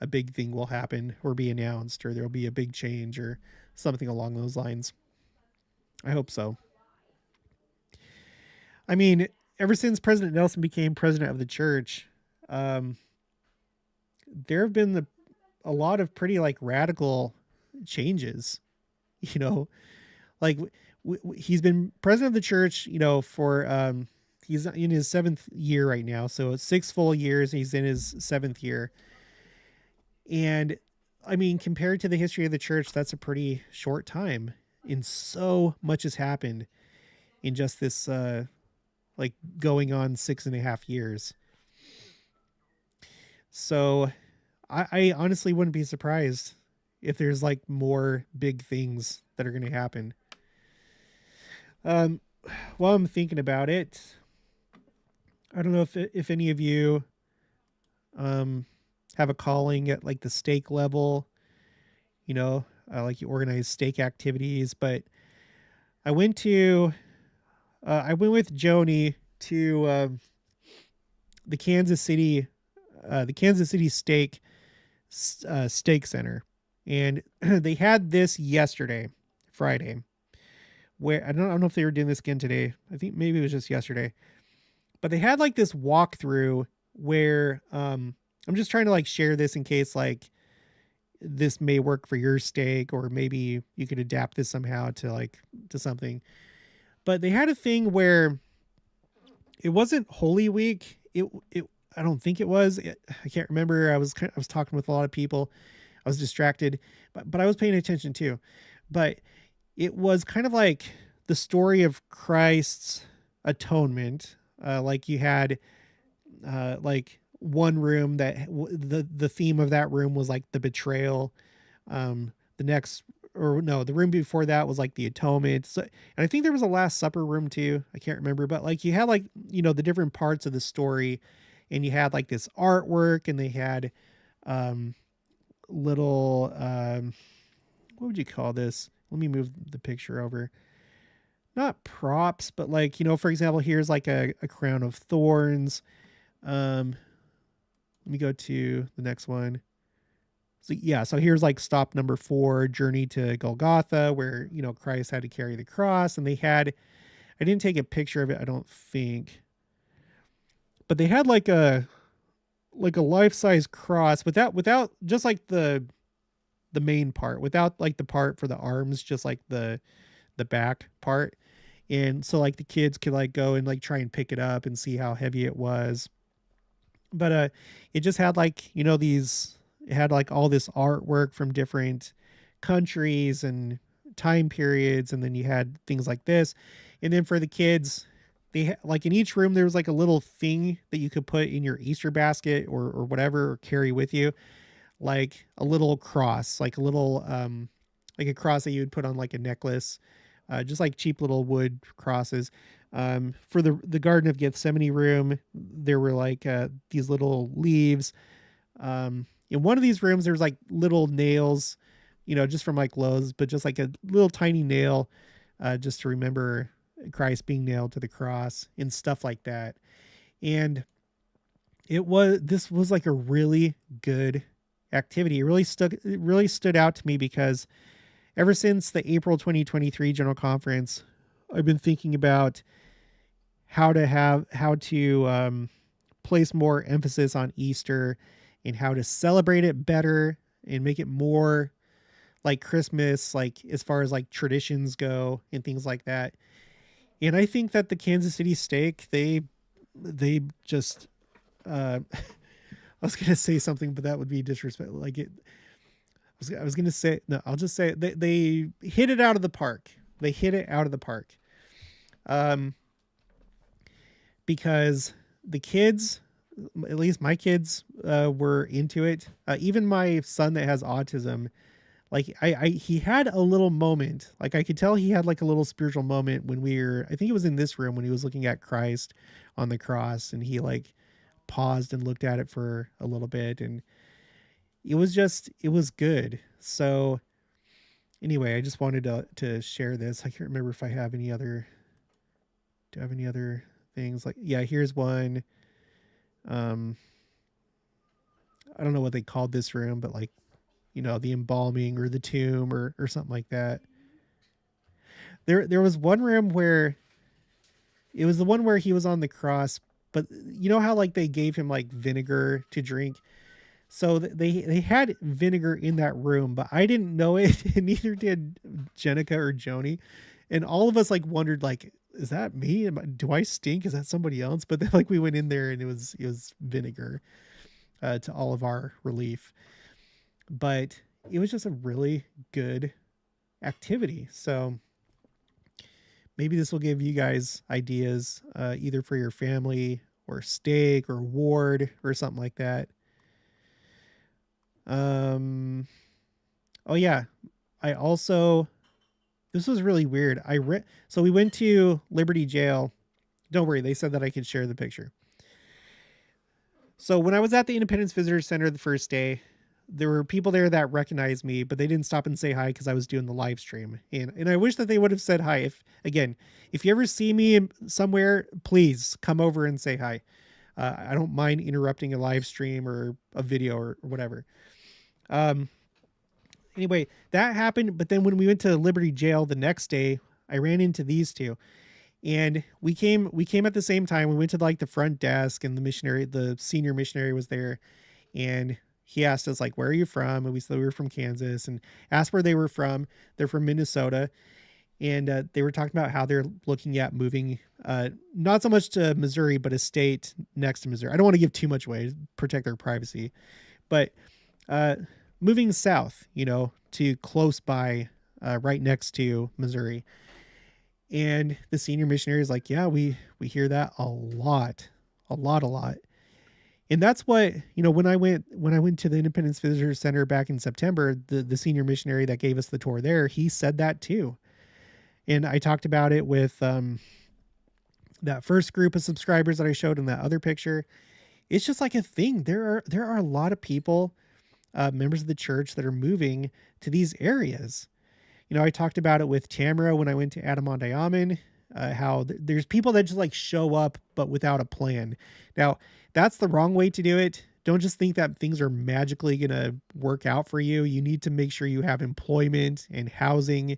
a big thing will happen or be announced, or there'll be a big change or something along those lines. I hope so. I mean, ever since President Nelson became president of the church, there have been a lot of pretty like radical changes. You know, like he's been president of the church, for he's in his 7th year right now, so it's 6 full years. He's in his 7th year, and I mean, compared to the history of the church, that's a pretty short time, and so much has happened in just this like going on 6.5 years. So I honestly wouldn't be surprised if there's like more big things that are going to happen. While I'm thinking about it, I don't know if any of you have a calling at like the stake level, like you organize stake activities, but I went with Joni to the Kansas City Stake Center, and they had this yesterday, Friday, where I don't know if they were doing this again today. I think maybe it was just yesterday, but they had like this walkthrough where I'm just trying to like share this in case like this may work for your stake, or maybe you could adapt this somehow to something. But they had a thing where it wasn't Holy Week. I don't think it was. I can't remember. I was talking with a lot of people. I was distracted, but I was paying attention too. But it was kind of like the story of Christ's atonement. Like you had like one room that the theme of that room was like the betrayal. The room before that was like the atonement. So, and I think there was a Last Supper room too. I can't remember, but like you had like, the different parts of the story, and you had like this artwork, and they had little what would you call this? Let me move the picture over. Not props, but like, for example, here's like a crown of thorns. Let me go to the next one. So yeah, so here's like stop number 4, Journey to Golgotha, where, Christ had to carry the cross, and I didn't take a picture of it, I don't think, but they had like a life-size cross without just like the main part, without like the part for the arms, just like the back part. And so like the kids could like go and like try and pick it up and see how heavy it was. But it just had like, it had like all this artwork from different countries and time periods, and then you had things like this. And then for the kids, like in each room there was like a little thing that you could put in your Easter basket or whatever, or carry with you, like a little cross, like a little like a cross that you would put on like a necklace, just like cheap little wood crosses. For the Garden of Gethsemane room, there were like these little leaves. In one of these rooms, there's like little nails, just from like Lowe's, but just like a little tiny nail, just to remember Christ being nailed to the cross and stuff like that. And this was like a really good activity. It really stood out to me because ever since the April 2023 General Conference, I've been thinking about how to place more emphasis on Easter and how to celebrate it better and make it more like Christmas, like as far as like traditions go and things like that. And I think that the Kansas City Stake, they just, I was going to say something, but that would be disrespectful. Like I was going to say, no, I'll just say they hit it out of the park. They hit it out of the park. Because the kids, at least my kids were into it. Even my son that has autism, like he had a little moment. Like I could tell he had like a little spiritual moment when I think it was in this room when he was looking at Christ on the cross, and he like paused and looked at it for a little bit, and it was good. So anyway, I just wanted to share this. I can't remember if I have any other, do I have any other things? Like, yeah, here's one. Um, I don't know what they called this room, but like, the embalming or the tomb or something like that. There was one room where it was the one where he was on the cross, but you know how like they gave him like vinegar to drink. So they had vinegar in that room, but I didn't know it, and neither did Jenica or Joni. And all of us like wondered, like, is that me? Do I stink? Is that somebody else? But then like we went in there and it was vinegar, to all of our relief. But it was just a really good activity. So maybe this will give you guys ideas, either for your family or stake or ward or something like that. Oh yeah. I also, this was really weird. So we went to Liberty Jail. Don't worry. They said that I could share the picture. So when I was at the Independence Visitor Center the first day, there were people there that recognized me, but they didn't stop and say hi because I was doing the live stream. And I wish that they would have said hi. If you ever see me somewhere, please come over and say hi. I don't mind interrupting a live stream or a video or whatever. Anyway, that happened. But then when we went to Liberty Jail the next day, I ran into these two, and we came at the same time. We went to like the front desk, and the senior missionary was there, and he asked us like, where are you from? And we said we were from Kansas, and asked where they were from. They're from Minnesota. And they were talking about how they're looking at moving, not so much to Missouri, but a state next to Missouri. I don't want to give too much away to protect their privacy, but moving south, to close by, right next to Missouri. And the senior missionary is like, yeah, we hear that a lot. And that's what, when I went to the Independence Visitor Center back in September, the senior missionary that gave us the tour there, he said that too. And I talked about it with that first group of subscribers that I showed in that other picture. It's just like a thing. There are a lot of people, members of the church, that are moving to these areas. I talked about it with Tamara when I went to Adamondiaman, how there's people that just like show up, but without a plan. Now, that's the wrong way to do it. Don't just think that things are magically going to work out for you. You need to make sure you have employment and housing.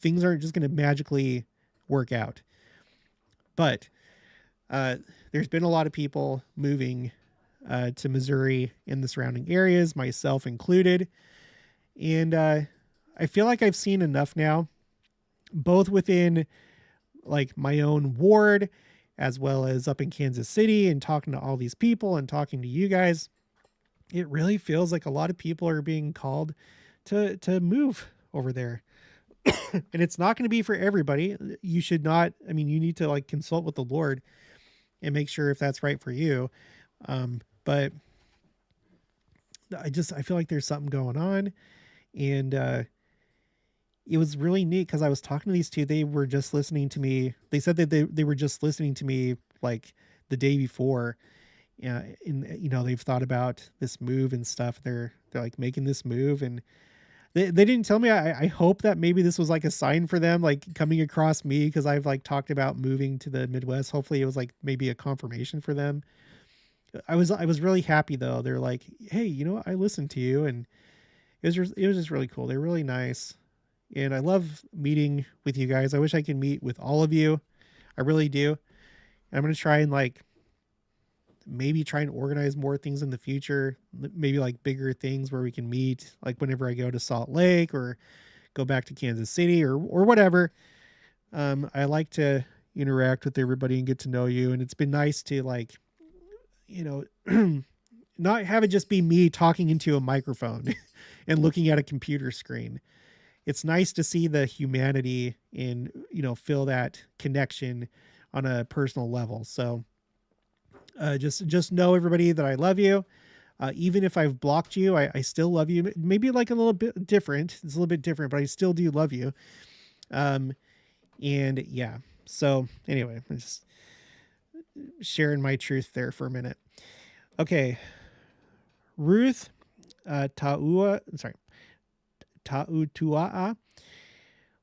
Things aren't just going to magically work out. But there's been a lot of people moving to Missouri in the surrounding areas, myself included. And I feel like I've seen enough now, both within like my own ward, as well as up in Kansas City, and talking to all these people and talking to you guys. It really feels like a lot of people are being called to move over there. And it's not going to be for everybody. You should not, you need to like consult with the Lord and make sure if that's right for you. But I feel like there's something going on. And it was really neat because I was talking to these two. They were just listening to me. They said that they were just listening to me like the day before. And they've thought about this move and stuff. They're like making this move, and they didn't tell me. I hope that maybe this was like a sign for them, like coming across me, because I've like talked about moving to the Midwest. Hopefully it was like maybe a confirmation for them. I was really happy though. They're like, hey, I listened to you, and it was just really cool. They're really nice. And I love meeting with you guys. I wish I could meet with all of you. I really do. And I'm going to try and like maybe try and organize more things in the future. Maybe like bigger things where we can meet, like whenever I go to Salt Lake or go back to Kansas City or whatever. I like to interact with everybody and get to know you. And it's been nice to like, not have it just be me talking into a microphone and looking at a computer screen. It's nice to see the humanity and, feel that connection on a personal level. So Just know, everybody, that I love you. Even if I've blocked you, I still love you. Maybe like a little bit different. It's a little bit different, but I still do love you. Um, and yeah. So anyway, I'm just sharing my truth there for a minute. Okay, Ruth Tautua'a.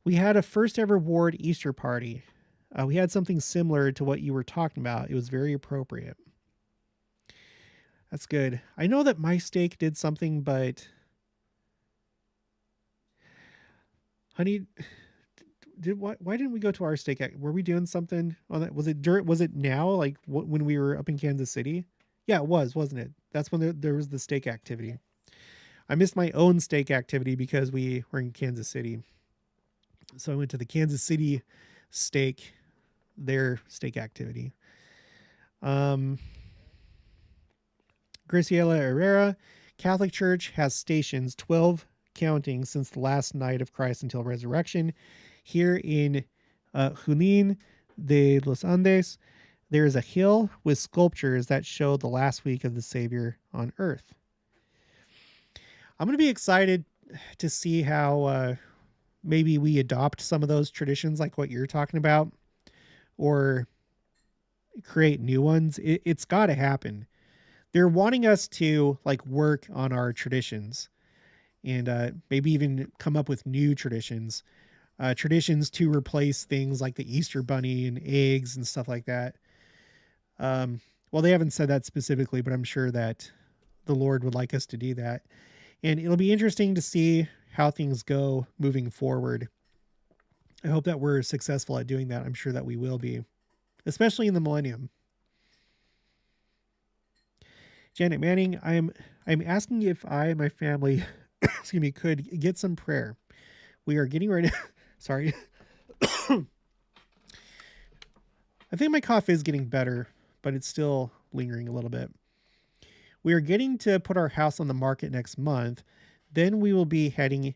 We had a first ever ward Easter party. We had something similar to what you were talking about. It was very appropriate. That's good. I know that my steak did something, but honey, why didn't we go to our steak? Were we doing something on that? Was it now, like when we were up in Kansas City? Yeah, it was, wasn't it? That's when there was the steak activity. I missed my own steak activity because we were in Kansas City. So I went to the Kansas City steak, their steak activity. Um, Graciela Herrera, Catholic Church has stations, 12 counting, since the last night of Christ until resurrection. Here in Junín de los Andes, there is a hill with sculptures that show the last week of the Savior on earth. I'm going to be excited to see how maybe we adopt some of those traditions like what you're talking about, or create new ones. It's got to happen. They're wanting us to like work on our traditions, and maybe even come up with new traditions. Traditions to replace things like the Easter bunny and eggs and stuff like that. Well, they haven't said that specifically, but I'm sure that the Lord would like us to do that. And it'll be interesting to see how things go moving forward. I hope that we're successful at doing that. I'm sure that we will be, especially in the millennium. Janet Manning, I'm asking if I and my family, excuse me, could get some prayer. We are getting ready. Sorry. I think my cough is getting better, but it's still lingering a little bit. We are getting to put our house on the market next month. Then we will be heading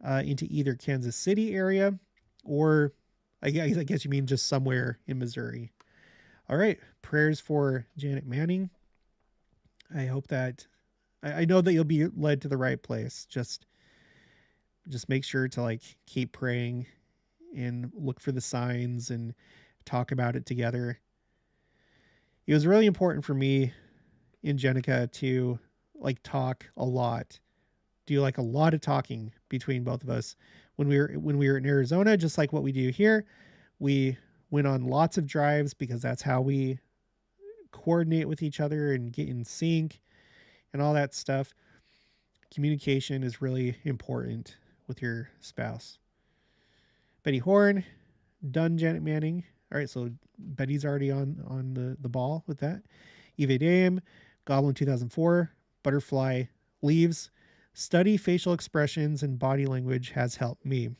into either Kansas City area, or I guess you mean just somewhere in Missouri. All right. Prayers for Janet Manning. I hope that I know that you'll be led to the right place. Just make sure to like keep praying and look for the signs and talk about it together. It was really important for me and Jenica to like talk a lot, do like a lot of talking between both of us when we were in Arizona, just like what we do here. We went on lots of drives because that's how we coordinate with each other and get in sync and all that stuff. Communication is really important with your spouse. Betty Horn, done. Janet Manning. All right, so Betty's already on the ball with that. Eve Dame, Goblin 2004, Butterfly Leaves. Study facial expressions and body language has helped me,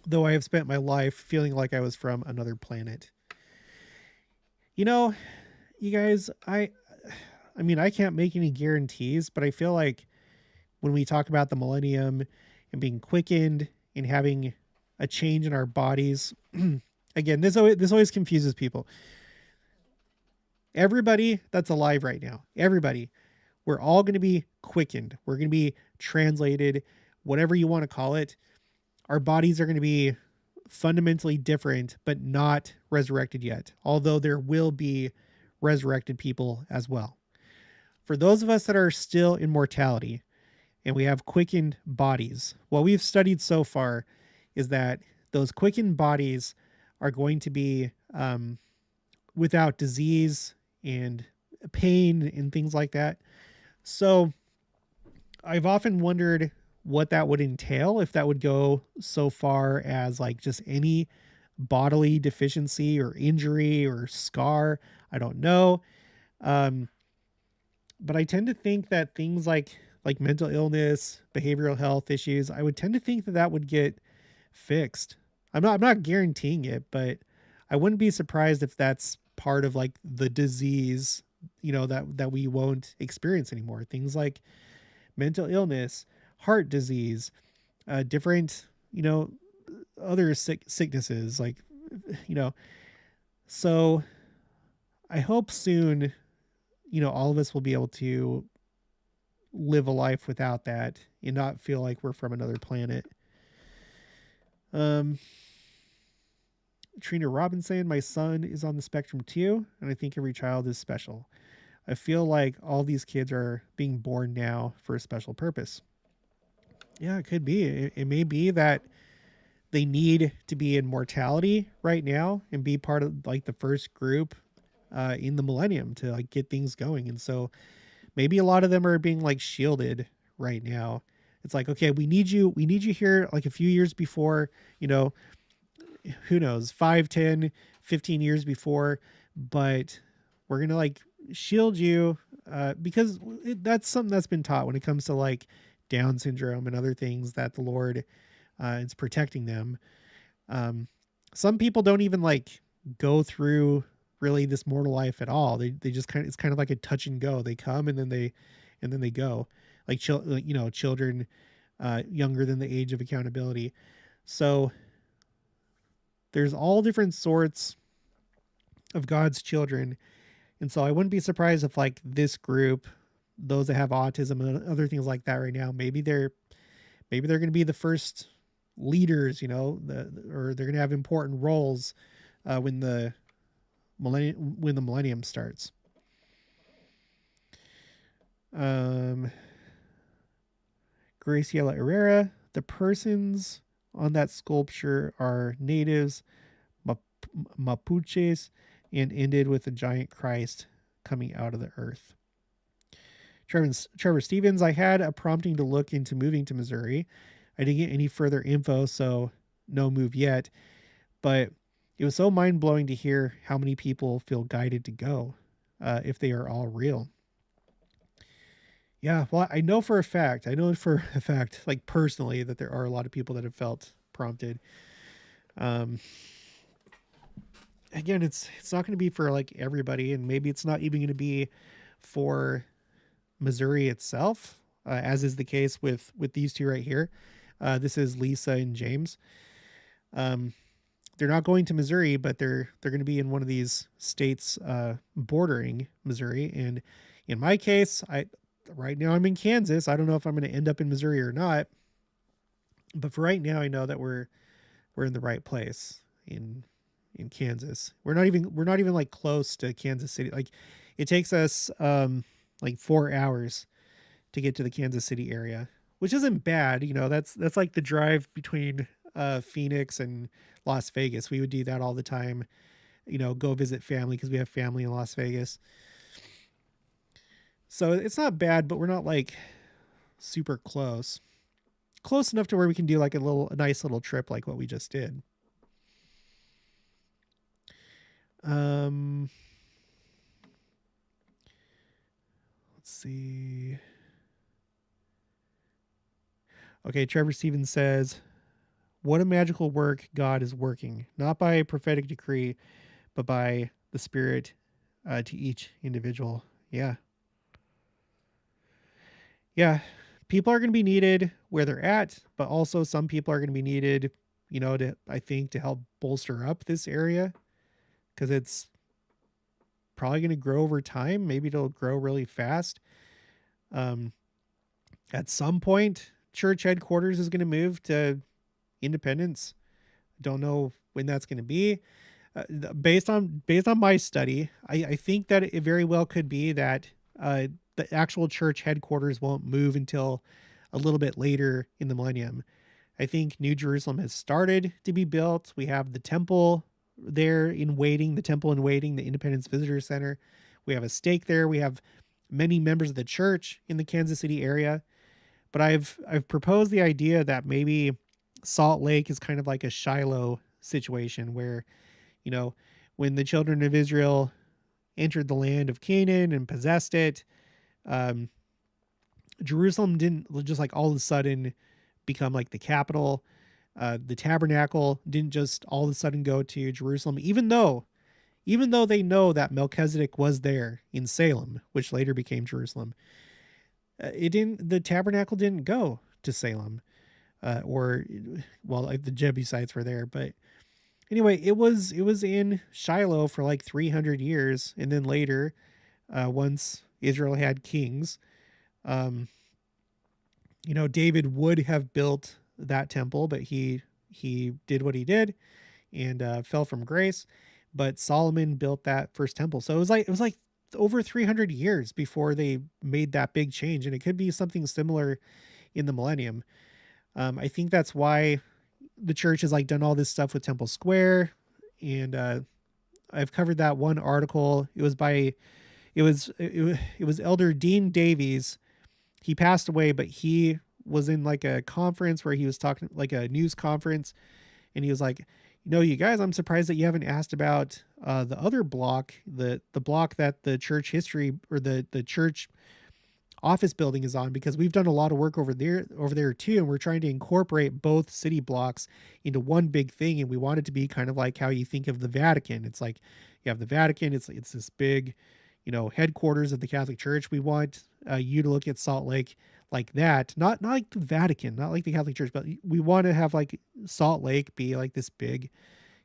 though I have spent my life feeling like I was from another planet. You know, you guys, I mean, I can't make any guarantees, but I feel like when we talk about the millennium and being quickened and having a change in our bodies, again, this always confuses people. Everybody that's alive right now, everybody, we're all going to be quickened. We're going to be translated, whatever you want to call it. Our bodies are going to be fundamentally different, but not resurrected yet, although there will be resurrected people as well. For those of us that are still in mortality and we have quickened bodies, what we've studied so far is that those quickened bodies are going to be without disease and pain and things like that. So I've often wondered what that would entail, if that would go so far as like just any bodily deficiency or injury or scar. I don't know. But I tend to think that things like mental illness, behavioral health issues, I would tend to think that that would get fixed. I'm not guaranteeing it, but I wouldn't be surprised if that's part of like the disease, that we won't experience anymore. Things like mental illness, heart disease, different, other sicknesses, like, so I hope soon all of us will be able to live a life without that and not feel like we're from another planet. Um, Trina Robinson, my son is on the spectrum too, and I think every child is special. I feel like all these kids are being born now for a special purpose. Yeah, it could be. It may be that they need to be in mortality right now and be part of like the first group in the millennium to like get things going. And so maybe a lot of them are being like shielded right now. It's like, okay, we need you here like a few years before, you know, who knows, 5, 10, 15 years before, but we're going to like shield you because that's something that's been taught when it comes to like Down syndrome and other things that the Lord is protecting them. Um, some people don't even like go through really this mortal life at all. They just it's kind of like a touch and go. They come and then they go, like children younger than the age of accountability. So there's all different sorts of God's children. And so I wouldn't be surprised if like this group, those that have autism and other things like that right now, maybe they're going to be the first leaders, or they're going to have important roles when the millennium starts. Graciela Herrera, the persons on that sculpture are natives, Mapuches, and ended with a giant Christ coming out of the earth. Trevor Stevens, I had a prompting to look into moving to Missouri. I didn't get any further info, so no move yet. But it was so mind-blowing to hear how many people feel guided to go, if they are all real. Yeah, well, I know for a fact, like personally, that there are a lot of people that have felt prompted. Again, it's not going to be for like everybody, and maybe it's not even going to be for Missouri itself, as is the case with these two right here. This is Lisa and James. They're not going to Missouri, but they're going to be in one of these states bordering Missouri. And in my case, right now I'm in Kansas. I don't know if I'm going to end up in Missouri or not, but for right now, I know that we're in the right place in Kansas. We're not even like close to Kansas City. Like it takes us like 4 hours to get to the Kansas City area, which isn't bad. That's like the drive between Phoenix and Las Vegas. We would do that all the time, go visit family because we have family in Las Vegas. So it's not bad, but we're not like super close enough to where we can do like a nice little trip like what we just did. Let's see. Okay, Trevor Stevens says, what a magical work God is working, not by a prophetic decree, but by the Spirit to each individual. Yeah. Yeah. People are going to be needed where they're at, but also some people are going to be needed, I think, to help bolster up this area, because it's probably going to grow over time. Maybe it'll grow really fast. At some point, church headquarters is going to move to Independence. Don't know when that's going to be. Based on my study, I think that it very well could be that the actual church headquarters won't move until a little bit later in the millennium. I think New Jerusalem has started to be built. We have the temple there in waiting, the Independence Visitor Center. We have a stake there. We have many members of the church in the Kansas City area. But I've proposed the idea that maybe Salt Lake is kind of like a Shiloh situation where, when the children of Israel entered the land of Canaan and possessed it, Jerusalem didn't just like all of a sudden become like the capital. The tabernacle didn't just all of a sudden go to Jerusalem, even though they know that Melchizedek was there in Salem, which later became Jerusalem. The tabernacle didn't go to Salem, like the Jebusites were there, but anyway, it was in Shiloh for like 300 years, and then later, once Israel had kings. Um, David would have built that temple, but he did what he did and fell from grace. But Solomon built that first temple, so it was like over 300 years before they made that big change, and it could be something similar in the millennium. I think that's why the church has like done all this stuff with Temple Square, and I've covered that one article. It was Elder Dean Davies. He passed away, but he was in like a conference where he was talking, like a news conference, and he was like, you guys, I'm surprised that you haven't asked about the other block, the block that the church history or the church office building is on, because we've done a lot of work over there too, and we're trying to incorporate both city blocks into one big thing, and we want it to be kind of like how you think of the Vatican. It's like you have the Vatican, it's this big, headquarters of the Catholic Church. We want you to look at Salt Lake like that, not like the Vatican, not like the Catholic Church, but we want to have like Salt Lake be like this big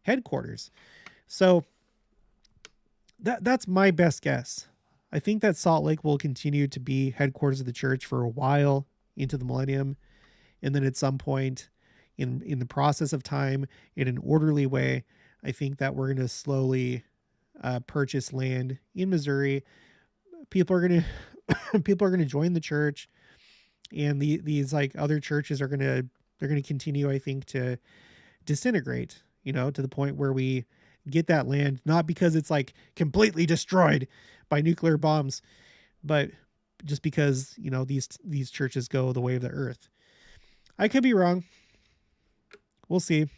headquarters. So that's my best guess. I think that Salt Lake will continue to be headquarters of the church for a while into the millennium, and then at some point in the process of time, in an orderly way, I think that we're going to slowly purchase land in Missouri. People are going to people are going to join the church, and these like other churches are going to they're going to continue, I think, to disintegrate, to the point where we get that land, not because it's like completely destroyed by nuclear bombs, but just because, these churches go the way of the earth. I could be wrong. We'll see.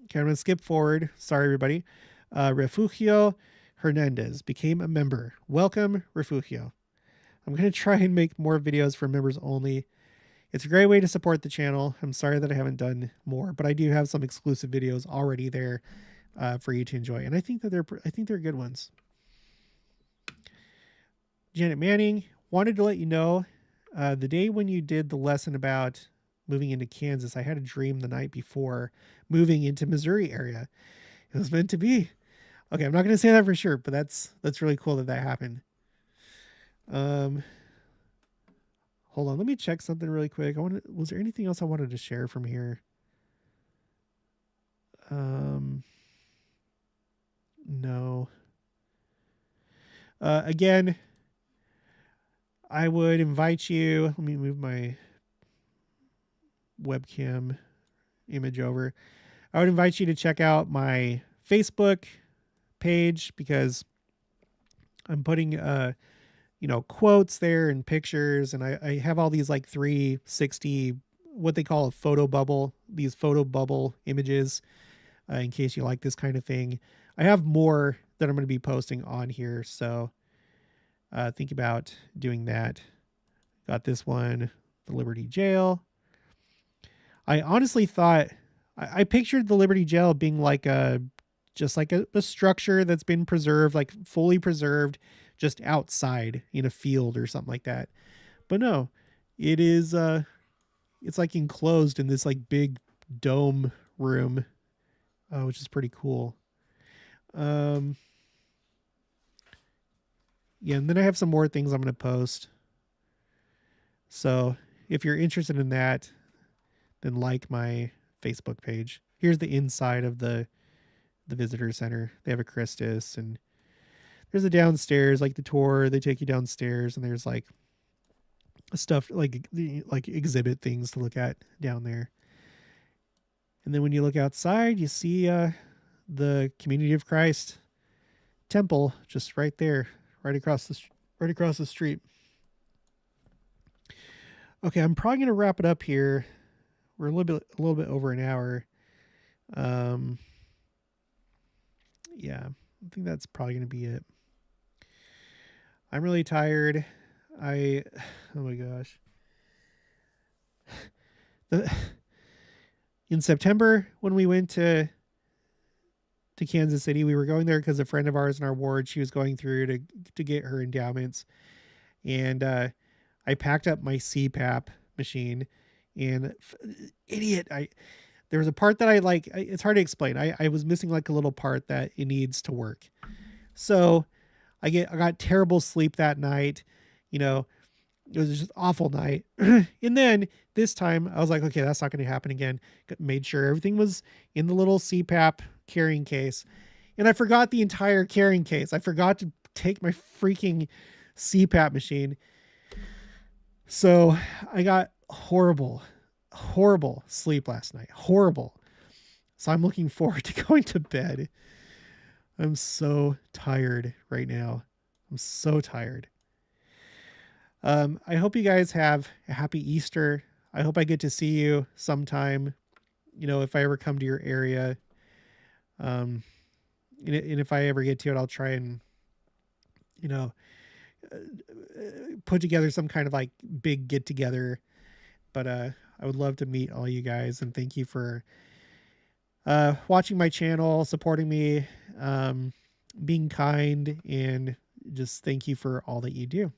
Okay, I'm going to skip forward. Sorry, everybody. Refugio Hernandez became a member. Welcome, Refugio. I'm going to try and make more videos for members only. It's a great way to support the channel. I'm sorry that I haven't done more, but I do have some exclusive videos already there for you to enjoy, and I think they're good ones. Janet Manning wanted to let you know, the day when you did the lesson about moving into Kansas, I had a dream the night before moving into Missouri area. It was meant to be. Okay, I'm not going to say that for sure, but that's really cool that happened. Hold on, let me check something really quick. Was there anything else I wanted to share from here? No. Again, I would invite you, let me move my webcam image over. I would invite you to check out my Facebook page, because I'm putting quotes there and pictures, and I have all these like 360, what they call a photo bubble, these photo bubble images, in case you like this kind of thing. I have more that I'm going to be posting on here, so think about doing that. Got this one, the Liberty Jail. I honestly thought, I pictured the Liberty Jail being like just like a structure that's been preserved, like fully preserved, just outside in a field or something like that. But no, it is it's like enclosed in this like big dome room, which is pretty cool. Yeah, and then I have some more things I'm going to post. So if you're interested in that, then like my Facebook page. Here's the inside of the visitor center. They have a Christus, and there's a downstairs, like the tour. They take you downstairs, and there's like stuff like exhibit things to look at down there. And then when you look outside, you see the Community of Christ temple just right there, right across the street. Okay, I'm probably gonna wrap it up here. We're a little bit over an hour. Yeah, I think that's probably gonna be it. I'm really tired. Oh my gosh. In September, when we went to Kansas City, we were going there because a friend of ours in our ward, she was going through to get her endowments, and I packed up my CPAP machine, and idiot, there was a part that I like. It's hard to explain. I was missing like a little part that it needs to work, so I got terrible sleep that night. You know, it was just an awful night. And then this time I was like, okay, that's not going to happen again. Made sure everything was in the little CPAP carrying case. And I forgot the entire carrying case. I forgot to take my freaking CPAP machine. So I got horrible, horrible sleep last night. Horrible. So I'm looking forward to going to bed. I'm so tired right now. I'm so tired. I hope you guys have a happy Easter. I hope I get to see you sometime, if I ever come to your area. And if I ever get to it, I'll try and, you know, put together some kind of like big get together. But I would love to meet all you guys, and thank you for watching my channel, supporting me, being kind, and just thank you for all that you do.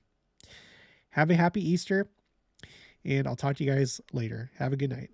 Have a happy Easter, and I'll talk to you guys later. Have a good night.